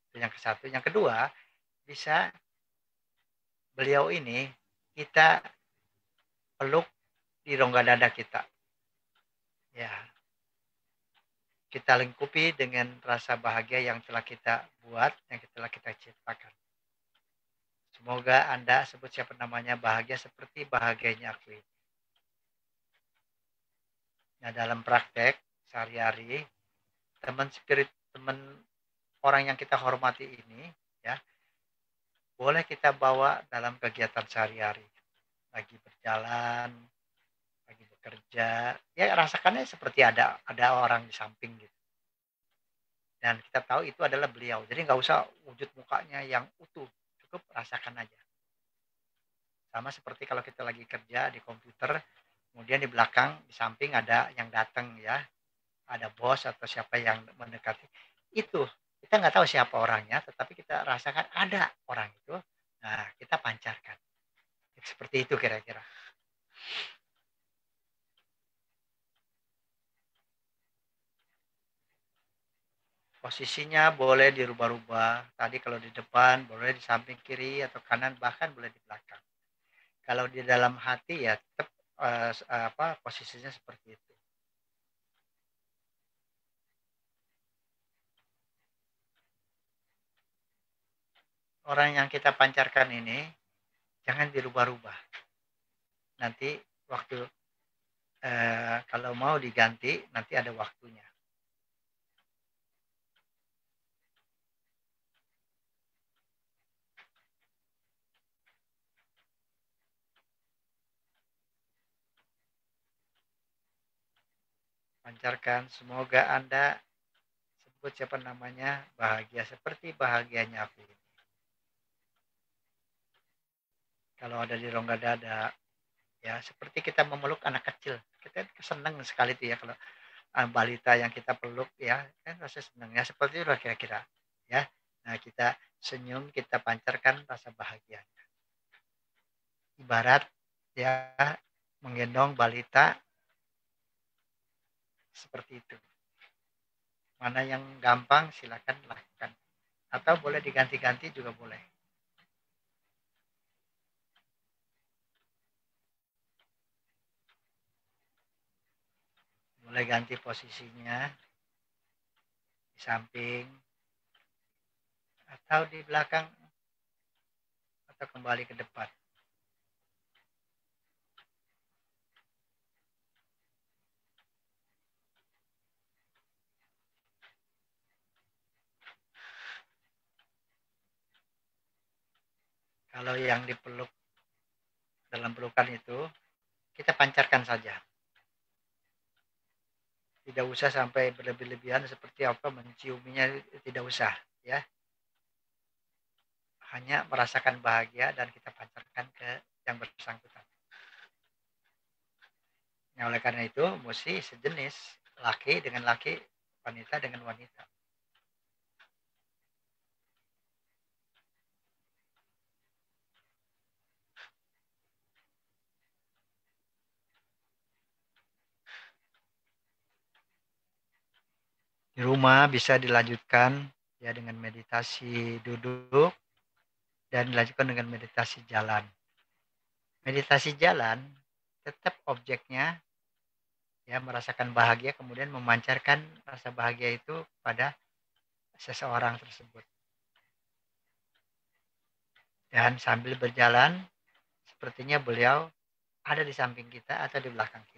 Itu yang ke satu. Yang kedua, bisa beliau ini kita peluk di rongga dada kita. Ya, kita lengkupi dengan rasa bahagia yang telah kita buat, yang telah kita ciptakan. Semoga Anda sebut siapa namanya bahagia seperti bahagianya aku ini. Nah, dalam praktek sehari-hari, teman orang yang kita hormati ini, ya, boleh kita bawa dalam kegiatan sehari-hari. Lagi berjalan, lagi bekerja, ya rasakannya seperti ada orang di samping gitu. Dan kita tahu itu adalah beliau. Jadi nggak usah wujud mukanya yang utuh, cukup rasakan aja. Sama seperti kalau kita lagi kerja di komputer, kemudian di belakang, di samping ada yang datang ya, ada bos atau siapa yang mendekati. Itu kita nggak tahu siapa orangnya, tetapi kita rasakan ada orang itu. Nah, kita pancarkan. Seperti itu kira-kira. Posisinya boleh dirubah-rubah. Tadi kalau di depan, boleh di samping kiri atau kanan, bahkan boleh di belakang. Kalau di dalam hati ya tetap posisinya seperti itu. Orang yang kita pancarkan ini jangan dirubah-rubah. Nanti waktu kalau mau diganti nanti ada waktunya. Pancarkan, semoga Anda sebut siapa namanya bahagia seperti bahagianya aku ini. Kalau ada di rongga dada, ya seperti kita memeluk anak kecil. Kita senang sekali tuh ya kalau balita yang kita peluk ya, kan rasa senangnya seperti itu kira-kira. Ya, nah kita senyum, kita pancarkan rasa bahagia. Ibarat ya menggendong balita seperti itu. Mana yang gampang silakan lakukan. Atau boleh diganti-ganti juga boleh. Boleh ganti posisinya di samping atau di belakang atau kembali ke depan. Kalau yang dipeluk dalam pelukan itu, kita pancarkan saja. Tidak usah sampai berlebih-lebihan seperti apa menciuminya, tidak usah ya. Hanya merasakan bahagia dan kita pancarkan ke yang bersangkutan. Nah, oleh karena itu mesti sejenis, laki dengan laki, wanita dengan wanita. Di rumah bisa dilanjutkan ya dengan meditasi duduk dan dilanjutkan dengan meditasi jalan. Meditasi jalan tetap objeknya ya merasakan bahagia, kemudian memancarkan rasa bahagia itu pada seseorang tersebut. Dan sambil berjalan sepertinya beliau ada di samping kita atau di belakang kita.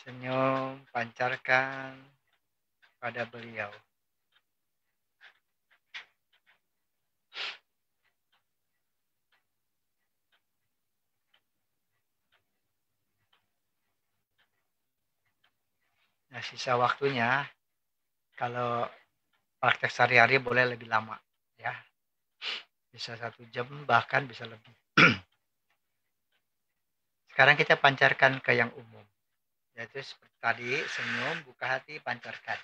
Senyum, pancarkan pada beliau. Nah, sisa waktunya kalau praktek sehari-hari boleh lebih lama, ya. Bisa 1 jam, bahkan bisa lebih. Sekarang kita pancarkan ke yang umum. Yaitu seperti tadi, senyum, buka hati, pancarkan.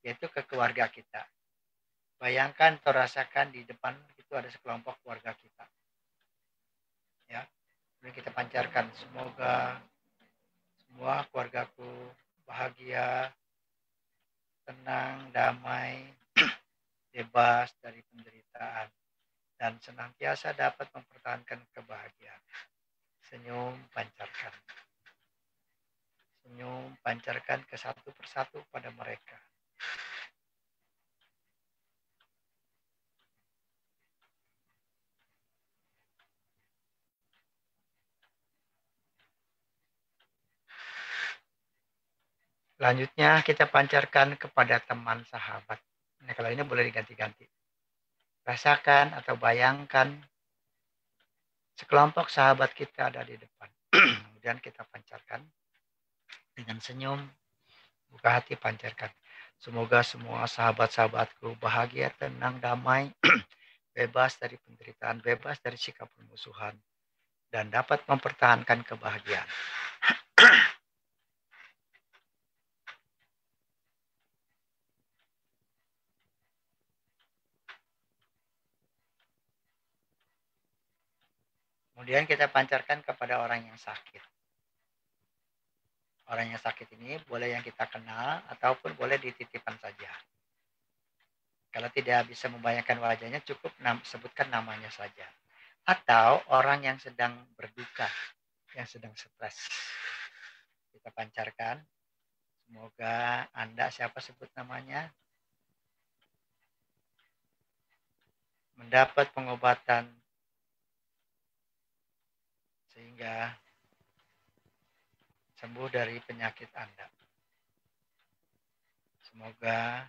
Yaitu ke keluarga kita. Bayangkan atau rasakan di depan itu ada sekelompok keluarga kita. Ya, kemudian kita pancarkan, semoga semua keluargaku bahagia, tenang, damai, bebas dari penderitaan, dan senantiasa dapat mempertahankan kebahagiaan. Senyum, pancarkan. Senyum, pancarkan ke satu persatu pada mereka. Selanjutnya kita pancarkan kepada teman sahabat. Nah, kalau ini boleh diganti-ganti. Rasakan atau bayangkan sekelompok sahabat kita ada di depan. Kemudian kita pancarkan dengan senyum, buka hati, pancarkan. Semoga semua sahabat-sahabatku bahagia, tenang, damai, bebas dari penderitaan, bebas dari sikap permusuhan, dan dapat mempertahankan kebahagiaan. Kemudian kita pancarkan kepada orang yang sakit. Orang yang sakit ini boleh yang kita kenal ataupun boleh dititipkan saja. Kalau tidak bisa membayangkan wajahnya, cukup sebutkan namanya saja. Atau orang yang sedang berduka, yang sedang stres. Kita pancarkan. Semoga Anda, siapa sebut namanya, mendapat pengobatan sehingga sembuh dari penyakit Anda. Semoga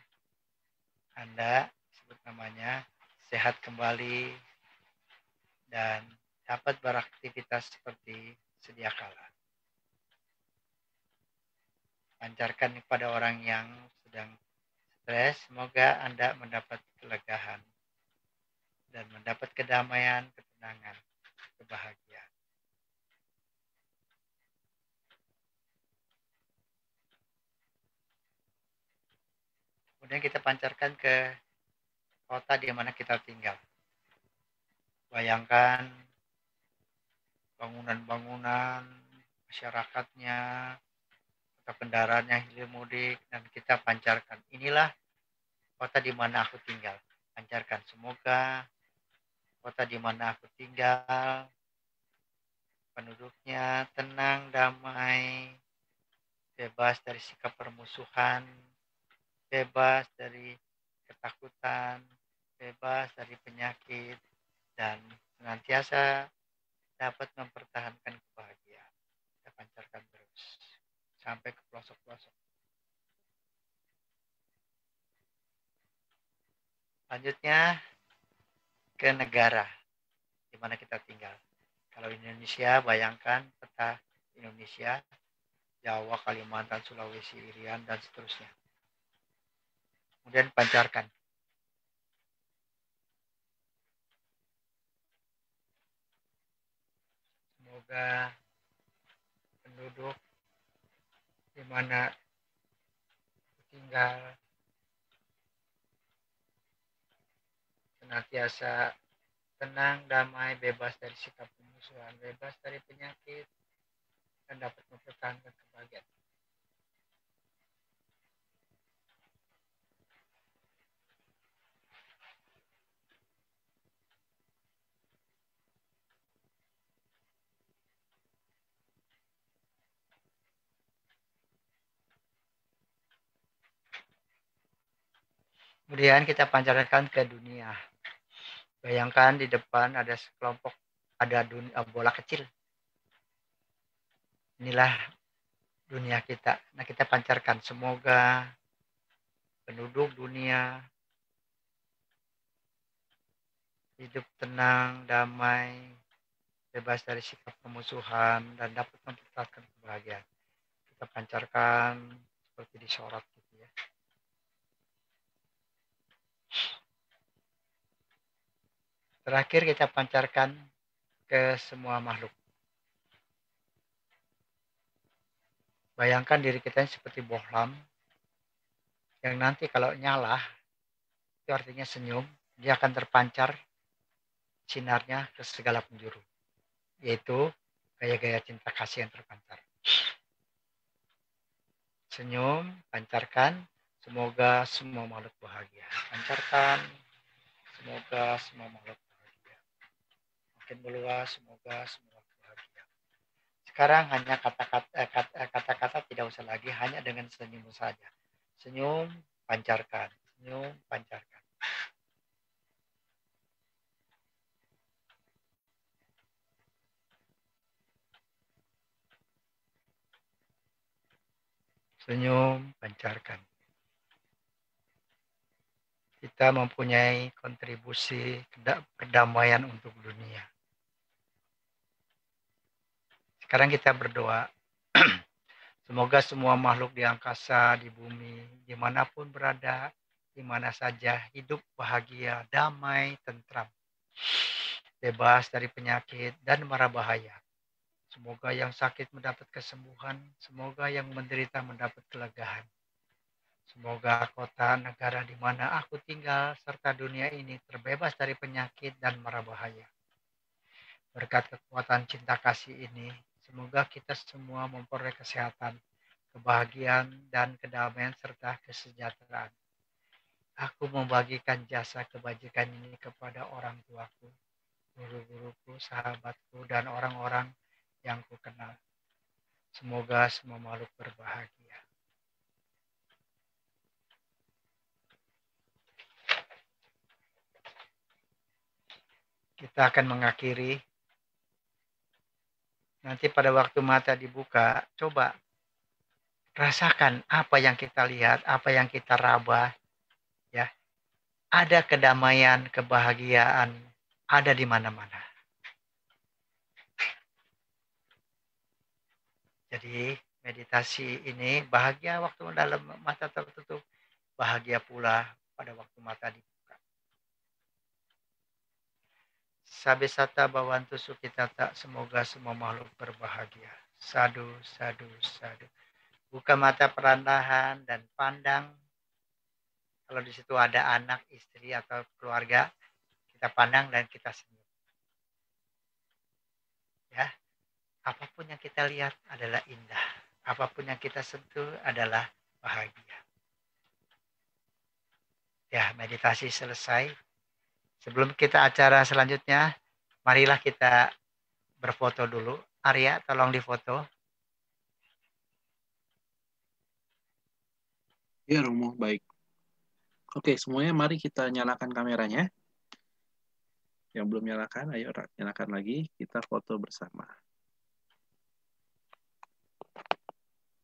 Anda, sebut namanya, sehat kembali dan dapat beraktivitas seperti sedia kala. Pancarkan kepada orang yang sedang stres, semoga Anda mendapat kelegaan dan mendapat kedamaian, ketenangan, kebahagiaan. Kemudian kita pancarkan ke kota di mana kita tinggal. Bayangkan bangunan-bangunan, masyarakatnya, atau kendaraan yang hilir mudik, dan kita pancarkan. Inilah kota di mana aku tinggal. Pancarkan, semoga kota di mana aku tinggal, penduduknya tenang, damai, bebas dari sikap permusuhan, bebas dari ketakutan, bebas dari penyakit, dan senantiasa dapat mempertahankan kebahagiaan. Kita pancarkan terus sampai ke pelosok-pelosok. Selanjutnya ke negara di mana kita tinggal. Kalau Indonesia, bayangkan peta Indonesia, Jawa, Kalimantan, Sulawesi, Irian, dan seterusnya. Kemudian pancarkan. Semoga penduduk di mana tinggal senantiasa tenang, damai, bebas dari sikap permusuhan, bebas dari penyakit, dan dapat mempertahankan kebahagiaan. Kemudian kita pancarkan ke dunia. Bayangkan di depan ada sekelompok, ada bola kecil. Inilah dunia kita. Nah, kita pancarkan, semoga penduduk dunia hidup tenang, damai, bebas dari sikap permusuhan, dan dapat mempertahankan kebahagiaan. Kita pancarkan, seperti disorot gitu ya. Terakhir kita pancarkan ke semua makhluk. Bayangkan diri kita seperti bohlam yang nanti kalau nyala itu artinya senyum, dia akan terpancar sinarnya ke segala penjuru, yaitu gaya-gaya cinta kasih yang terpancar. Senyum, pancarkan, semoga semua makhluk bahagia. Pancarkan, semoga semua makhluk bahagia. Makin meluas, semoga semua bahagia. Sekarang hanya kata-kata tidak usah lagi, hanya dengan senyum saja. Senyum, pancarkan. Senyum, pancarkan. Senyum, pancarkan. Kita mempunyai kontribusi perdamaian untuk dunia. Sekarang kita berdoa. Semoga semua makhluk di angkasa, di bumi, dimanapun berada, di mana saja, hidup bahagia, damai, tentram. Bebas dari penyakit dan mara bahaya. Semoga yang sakit mendapat kesembuhan, semoga yang menderita mendapat kelegaan. Semoga kota, negara di mana aku tinggal, serta dunia ini terbebas dari penyakit dan mara bahaya. Berkat kekuatan cinta kasih ini, semoga kita semua memperoleh kesehatan, kebahagiaan, dan kedamaian serta kesejahteraan. Aku membagikan jasa kebajikan ini kepada orang tuaku, guru-guruku, sahabatku, dan orang-orang yang ku kenal. Semoga semua makhluk berbahagia. Kita akan mengakhiri. Nanti pada waktu mata dibuka, coba rasakan apa yang kita lihat, apa yang kita raba. Ya, ada kedamaian, kebahagiaan, ada di mana-mana. Jadi meditasi ini bahagia waktu dalam mata tertutup, bahagia pula pada waktu mata dibuka. Sabesata bawantu sukitata, semoga semua makhluk berbahagia. Sadu, sadu, sadu. Buka mata perlahan dan pandang. Kalau di situ ada anak, istri atau keluarga, kita pandang dan kita senyum. Ya, apapun yang kita lihat adalah indah. Apapun yang kita sentuh adalah bahagia. Ya, meditasi selesai. Sebelum kita acara selanjutnya, marilah kita berfoto dulu. Arya, tolong difoto. Ya, Romo, baik. Oke, semuanya mari kita nyalakan kameranya. Yang belum nyalakan, ayo nyalakan lagi. Kita foto bersama.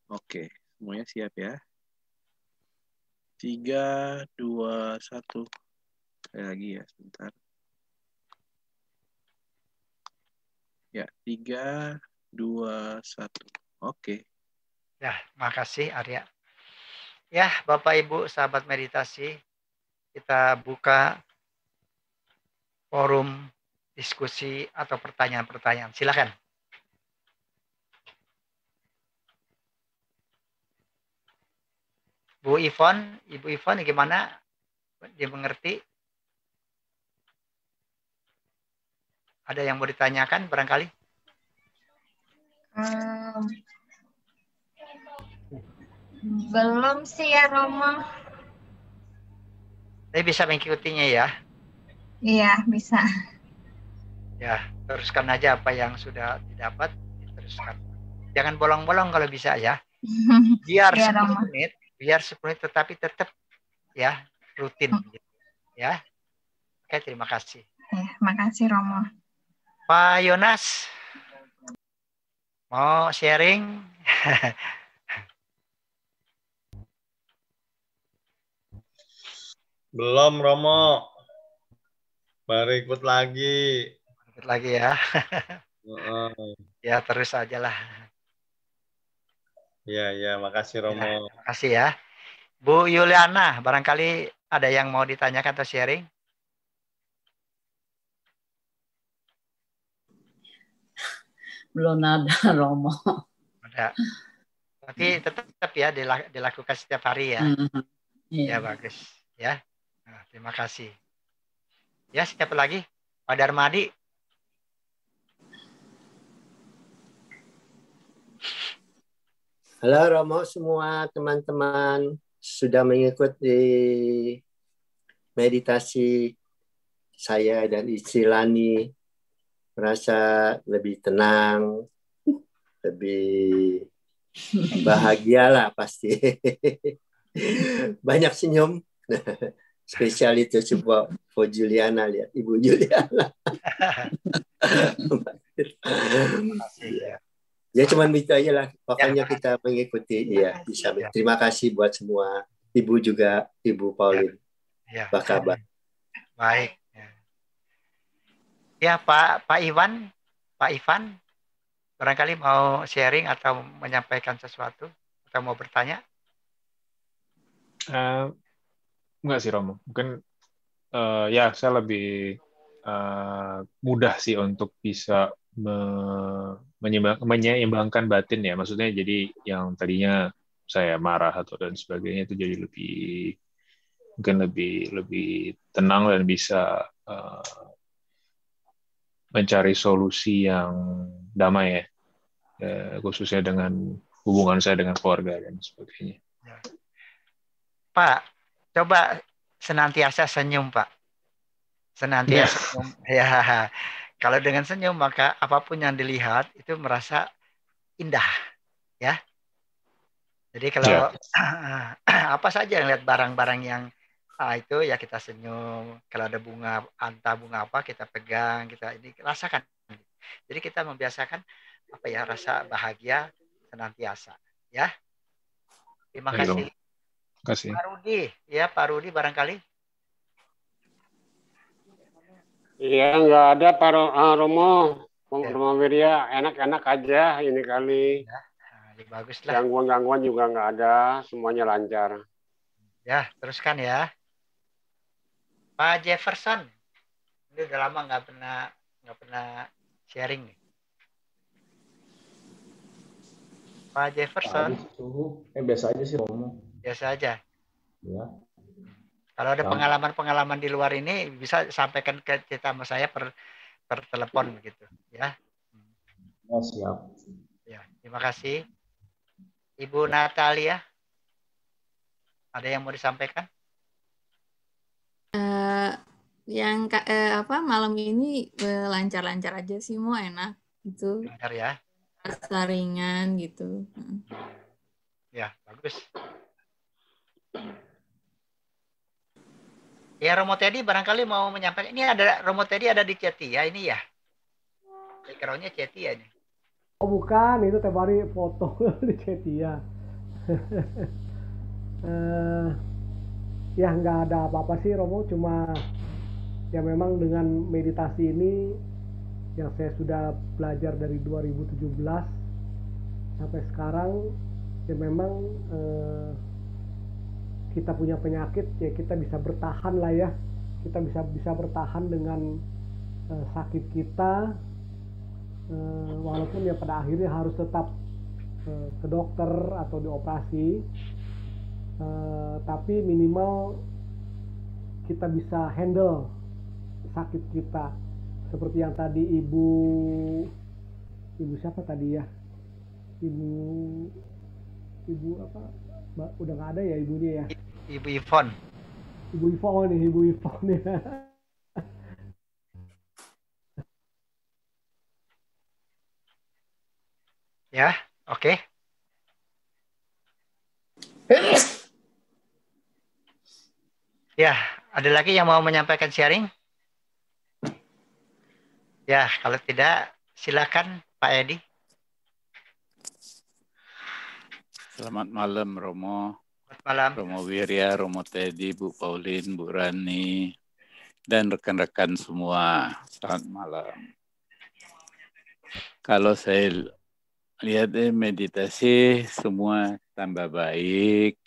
Oke, semuanya siap ya. 3, 2, 1. Sekali lagi ya, sebentar. Ya, 3, 2, 1. Oke. Ya, makasih Arya. Ya, Bapak Ibu, sahabat meditasi, kita buka forum diskusi atau pertanyaan-pertanyaan. Silakan. Bu Ivon, Ibu Ivon, gimana? Dia mengerti? Ada yang mau ditanyakan barangkali? Belum sih ya Romo. Tapi bisa mengikutinya ya. Iya, bisa. Ya, teruskan aja apa yang sudah didapat, diteruskan. Jangan bolong-bolong kalau bisa ya. Biar Ya, 10 Romo. menit, tetapi tetap ya rutin. Ya. Oke, terima kasih. Makasih Romo. Pak Yonas, mau sharing? Belum, Romo. Baru ikut lagi. Ikut lagi ya. Uh-uh. Ya, terus aja lah. Iya, makasih Romo. Ya, terima kasih ya. Bu Yuliana, barangkali ada yang mau ditanyakan atau sharing? Belum ada Romo. Ada. Tapi tetap ya dilakukan setiap hari ya. Ya, Iya. bagus. Ya. Nah, terima kasih. Ya, siapa lagi? Pak Darmadi. Halo Romo semua teman-teman, sudah mengikuti meditasi saya dan istri Lani, merasa lebih tenang, lebih bahagia lah pasti. Banyak senyum. Spesial itu coba Bu Juliana, lihat Ibu Juliana. Ya cuman itu aja lah. Pokoknya kita mengikuti. Iya, bisa. Terima kasih buat semua. Ibu juga, Ibu Pauline. Ya. Apa kabar? Baik. Ya, Pak Ivan. Pak Ivan, barangkali mau sharing atau menyampaikan sesuatu atau mau bertanya? Enggak sih Romo. Mungkin ya saya lebih mudah sih untuk bisa menyeimbangkan batin ya. Maksudnya jadi yang tadinya saya marah atau dan sebagainya itu jadi mungkin lebih tenang dan bisa mencari solusi yang damai ya. Khususnya dengan hubungan saya dengan keluarga dan sebagainya. Pak, coba senantiasa senyum, Pak. Senantiasa senyum. Ya. Kalau dengan senyum maka apapun yang dilihat itu merasa indah, ya. Jadi kalau apa saja yang lihat barang-barang yang itu ya kita senyum. Kalau ada bunga, entah bunga apa kita pegang, kita ini rasakan. Jadi kita membiasakan apa ya rasa bahagia senantiasa, ya. Terima kasih. Terima kasih. Pak Rudi, ya Pak Rudi barangkali. Iya, nggak ada Pak Romo. Romo Wirya, enak-enak aja ini kali. Ya, bagus lah. Gangguan-gangguan juga nggak ada, semuanya lancar. Ya, teruskan ya. Pak Jefferson, ini udah lama nggak pernah sharing nih. Pak Jefferson. Biasa aja sih Romo. Biasa aja. Ya. Kalau ada pengalaman-pengalaman di luar ini bisa sampaikan ke kita sama saya per telepon begitu, ya. Ya, siap. Ya, terima kasih. Ibu Natalia, ada yang mau disampaikan? Malam ini lancar-lancar aja sih, mau enak gitu. Lancar ya. Rasa ringan gitu. Ya, bagus. Ya, Romo Teddy barangkali mau menyampaikan. Ini ada Romo Teddy ada di Cetia ini ya. Background-nya Cetia ini. Oh bukan, itu Tebari foto di Cetia. Ya nggak ada apa-apa sih Romo, cuma ya memang dengan meditasi ini yang saya sudah belajar dari 2017 sampai sekarang ya memang kita punya penyakit ya kita bisa bertahan lah ya, kita bisa bertahan dengan sakit kita walaupun ya pada akhirnya harus tetap ke dokter atau dioperasi, tapi minimal kita bisa handle sakit kita seperti yang tadi ibu siapa tadi ya, ibu apa udah nggak ada ya ibunya ya, Ibu Yvonne ya. Ya, oke. Ya, ada lagi yang mau menyampaikan sharing? Ya, kalau tidak silakan Pak Edi. Selamat malam Romo. Selamat malam. Romo Wirya, Romo Teddy, Bu Pauline, Bu Rani, dan rekan-rekan semua. Selamat malam. Kalau saya lihat deh meditasi semua tambah baik.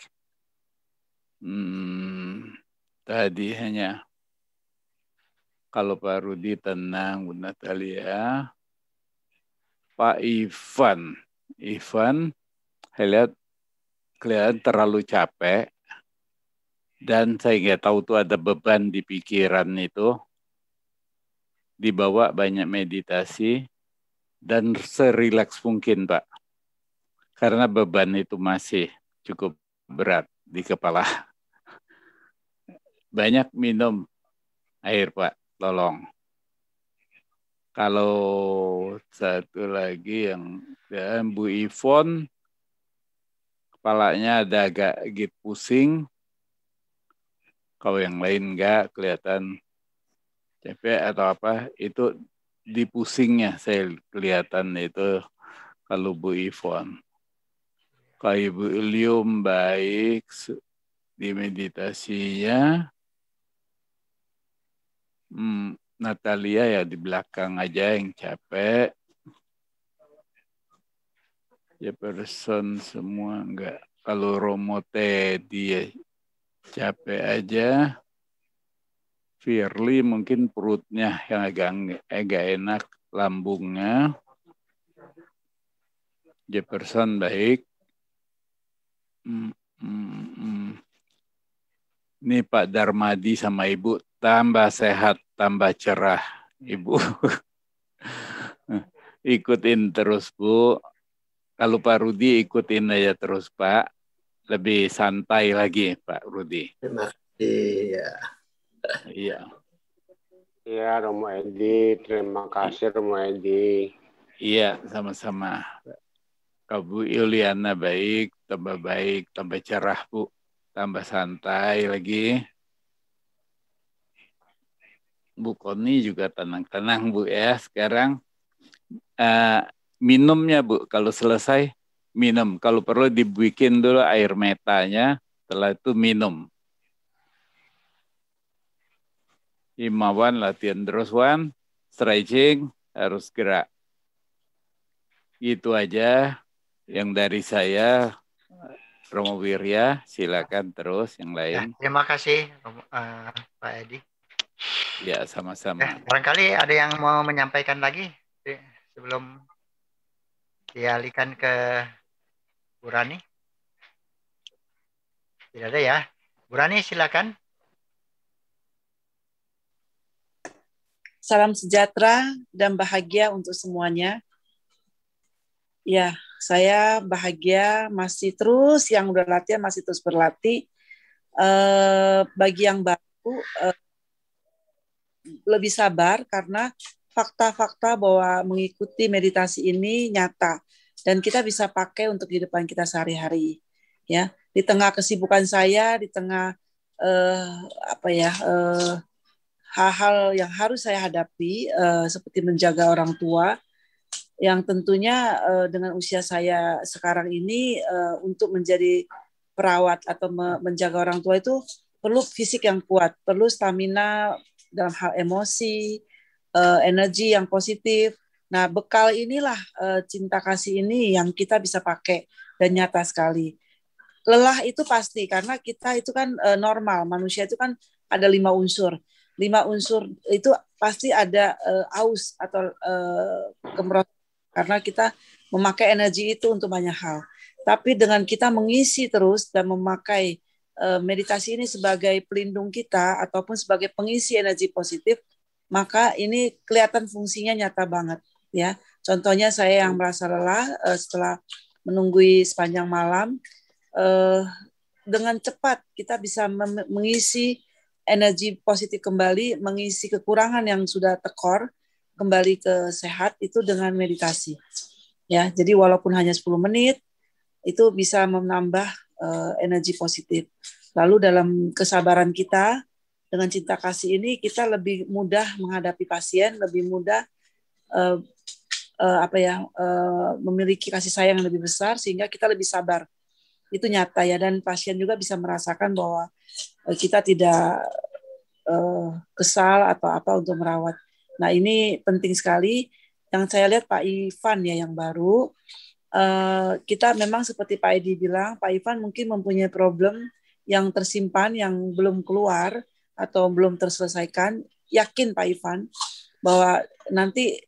Tadi hanya kalau Pak Rudi tenang, Bu Natalia. Pak Ivan, saya lihat kelihatan terlalu capek dan saya nggak tahu tuh ada beban di pikiran itu. Dibawa banyak meditasi dan serileks mungkin, Pak. Karena beban itu masih cukup berat di kepala. Banyak minum air, Pak, tolong. Kalau satu lagi yang Bu Ivon, kepalanya ada agak pusing. Kalau yang lain enggak kelihatan capek atau apa, itu di pusingnya saya kelihatan itu kalau Bu Ivon. Kalau Ibu Ilium baik di meditasinya. Natalia ya di belakang aja yang capek. Jefferson semua enggak. Kalau Romo dia capek aja. Firly mungkin perutnya yang agak enak, lambungnya. Jefferson baik. Ini Pak Darmadi sama Ibu tambah sehat, tambah cerah, Ibu. Ikutin terus, Bu. Kalau Pak Rudi ikutin aja terus, Pak. Lebih santai lagi, Pak Rudi. Terima kasih. Ya. Iya. Iya, Romo Edi. Terima kasih, Romo Edi. Iya, sama-sama. Bu Yuliana baik, tambah cerah, Bu. Tambah santai lagi. Bu Koni juga tenang-tenang, Bu, ya. Sekarang minumnya, Bu. Kalau selesai, minum. Kalau perlu dibikin dulu air metanya, setelah itu minum. Himawan latihan terus, Wan. Stretching, harus gerak. Itu aja yang dari saya. Romo Wirya, silakan terus yang lain. Ya, terima kasih Pak Edi. Ya, sama-sama. Barangkali ada yang mau menyampaikan lagi sebelum dialihkan ke Bu Rani. Tidak ada ya. Bu Rani, silakan. Salam sejahtera dan bahagia untuk semuanya. Ya, saya bahagia masih terus, yang udah latihan masih terus berlatih. Bagi yang baru, lebih sabar karena fakta-fakta bahwa mengikuti meditasi ini nyata dan kita bisa pakai untuk kehidupan kita sehari-hari. Ya, di tengah kesibukan saya, di tengah hal-hal yang harus saya hadapi, seperti menjaga orang tua, yang tentunya dengan usia saya sekarang ini untuk menjadi perawat atau menjaga orang tua itu perlu fisik yang kuat, perlu stamina dalam hal emosi, energi yang positif. Nah, bekal inilah cinta kasih ini yang kita bisa pakai dan nyata sekali. Lelah itu pasti karena kita itu kan normal, manusia itu kan ada 5 unsur. 5 unsur itu pasti ada aus atau kemerosotan. Karena kita memakai energi itu untuk banyak hal. Tapi dengan kita mengisi terus dan memakai meditasi ini sebagai pelindung kita ataupun sebagai pengisi energi positif, maka ini kelihatan fungsinya nyata banget. Ya, contohnya saya yang merasa lelah setelah menunggui sepanjang malam, dengan cepat kita bisa mengisi energi positif kembali, mengisi kekurangan yang sudah tekor, kembali ke sehat itu dengan meditasi. Ya, jadi walaupun hanya 10 menit itu bisa menambah energi positif. Lalu dalam kesabaran kita dengan cinta kasih ini kita lebih mudah menghadapi pasien, lebih mudah memiliki kasih sayang yang lebih besar sehingga kita lebih sabar. Itu nyata ya, dan pasien juga bisa merasakan bahwa kita tidak kesal atau apa untuk merawat. Nah, ini penting sekali. Yang saya lihat Pak Ivan ya yang baru, kita memang seperti Pak Edi bilang, Pak Ivan mungkin mempunyai problem yang tersimpan, yang belum keluar atau belum terselesaikan. Yakin Pak Ivan bahwa nanti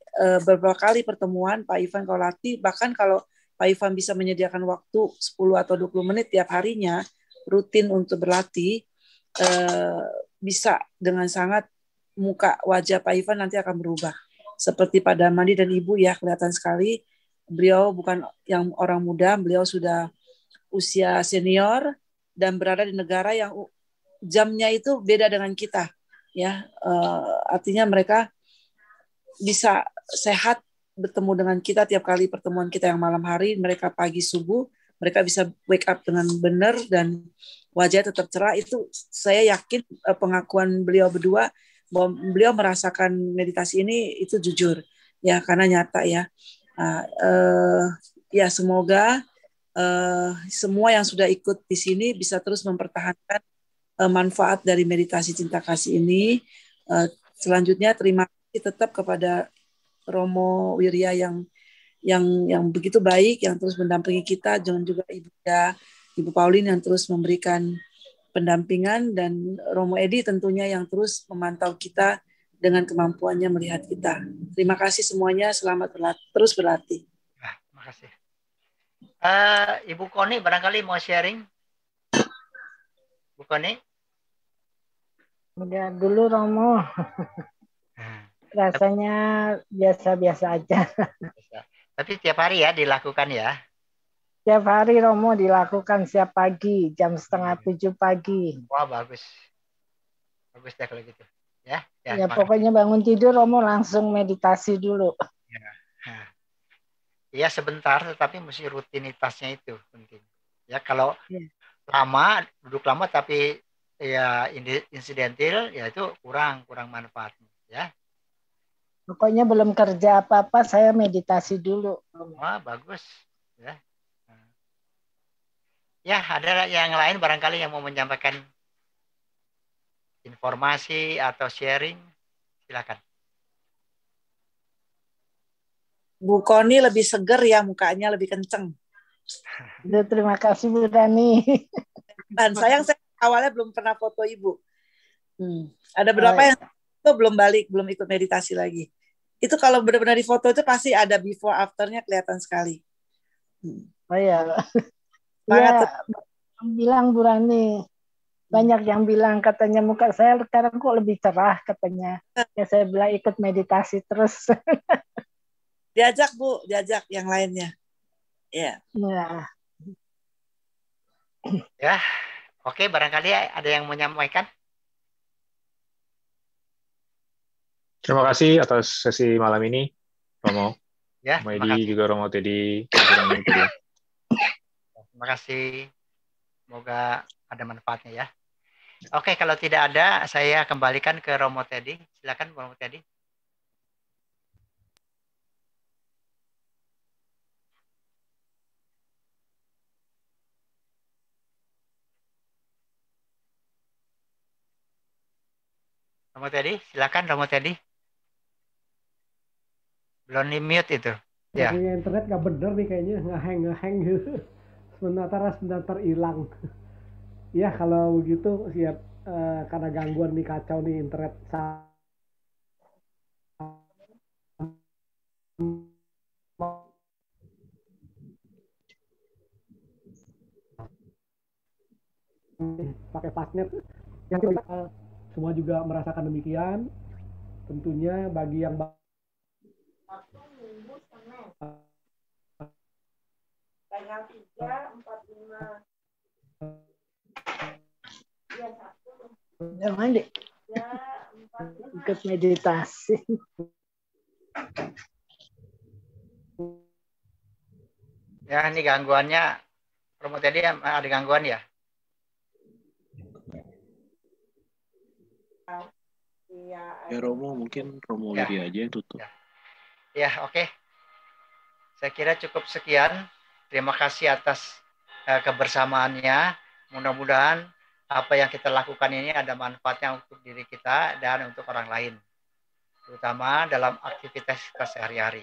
beberapa kali pertemuan Pak Ivan kalau latih, bahkan kalau Pak Ivan bisa menyediakan waktu 10 atau 20 menit tiap harinya rutin untuk berlatih, bisa dengan sangat muka wajah Pak Ivan nanti akan berubah. Seperti Pak Damandi dan Ibu ya, kelihatan sekali beliau bukan yang orang muda, beliau sudah usia senior dan berada di negara yang jamnya itu beda dengan kita. Ya, artinya mereka bisa sehat bertemu dengan kita tiap kali pertemuan kita yang malam hari, mereka pagi subuh, mereka bisa wake up dengan benar dan wajah tetap cerah. Itu saya yakin pengakuan beliau berdua bahwa beliau merasakan meditasi ini itu jujur ya, karena nyata ya. Ya semoga semua yang sudah ikut di sini bisa terus mempertahankan manfaat dari meditasi cinta kasih ini. Selanjutnya terima kasih tetap kepada Romo Wirya yang begitu baik, yang terus mendampingi kita, dan juga Ibu Pauline yang terus memberikan pendampingan, dan Romo Edi tentunya yang terus memantau kita dengan kemampuannya melihat kita. Terima kasih semuanya, selamat terus berlatih. Terima kasih. Ibu Koni barangkali mau sharing. Bu Koni? Udah dulu Romo. Rasanya biasa-biasa aja. Tapi tiap hari ya dilakukan ya? Tiap hari Romo dilakukan setiap pagi, jam 6:30 pagi. Wah bagus. Bagus deh kalau gitu. Ya pokoknya bangun tidur Romo langsung meditasi dulu. Iya sebentar, tetapi mesti rutinitasnya itu penting. Ya kalau lama, duduk lama tapi ya insidental, ya itu kurang manfaatnya. Ya. Pokoknya belum kerja apa-apa, saya meditasi dulu. Wah, bagus. Ya. Ya, ada yang lain barangkali yang mau menyampaikan informasi atau sharing? Silakan. Bu Koni lebih seger ya, mukanya lebih kenceng. Terima kasih Bu Dani. Dan sayang saya awalnya belum pernah foto Ibu. Ada berapa yang itu belum ikut meditasi lagi. Itu kalau benar-benar di foto itu pasti ada before afternya kelihatan sekali. Oh ya. Ya, bilang Bu Rani. Banyak yang bilang katanya muka saya sekarang kok lebih cerah katanya. Ya saya bilang ikut meditasi terus. Diajak Bu, diajak yang lainnya. Ya. Ya, oke barangkali ada yang menyampaikan. Terima kasih atas sesi malam ini, Romo. Ya, Edi juga Romo Teddy. Terima kasih. Semoga ada manfaatnya ya. Oke, kalau tidak ada, saya kembalikan ke Romo Teddy. Silakan Romo Teddy. Romo Teddy, silakan Romo Teddy. Belum di mute itu. Ya. Internet nggak bener nih kayaknya, ngehang gitu. Sebentar hilang. Ya kalau begitu siap karena gangguan nih, kacau nih internet. Pakai fastnet yang semua juga merasakan demikian. Tentunya bagi yang tanggal 3, 4, 5. Jangan deh. Ikut meditasi. Ya, ini gangguannya. Romo tadi ada gangguan ya? Ya Romo, mungkin Romo Wirya aja yang tutup. Ya, oke. Saya kira cukup sekian. Terima kasih atas kebersamaannya. Mudah-mudahan apa yang kita lakukan ini ada manfaatnya untuk diri kita dan untuk orang lain. Terutama dalam aktivitas kita sehari-hari.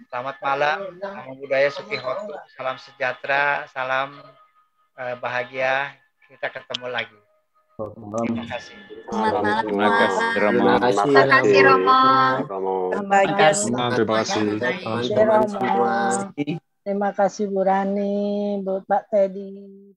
Selamat malam, Namo Buddhaya Sukihoto, salam sejahtera, salam bahagia. Kita ketemu lagi. Terima kasih. Selamat malam. Terima kasih, Romo. Terima kasih. Terima kasih Romo. Bahagia. Terima kasih. Terima kasih Bu Rani, Bu Pak Teddy.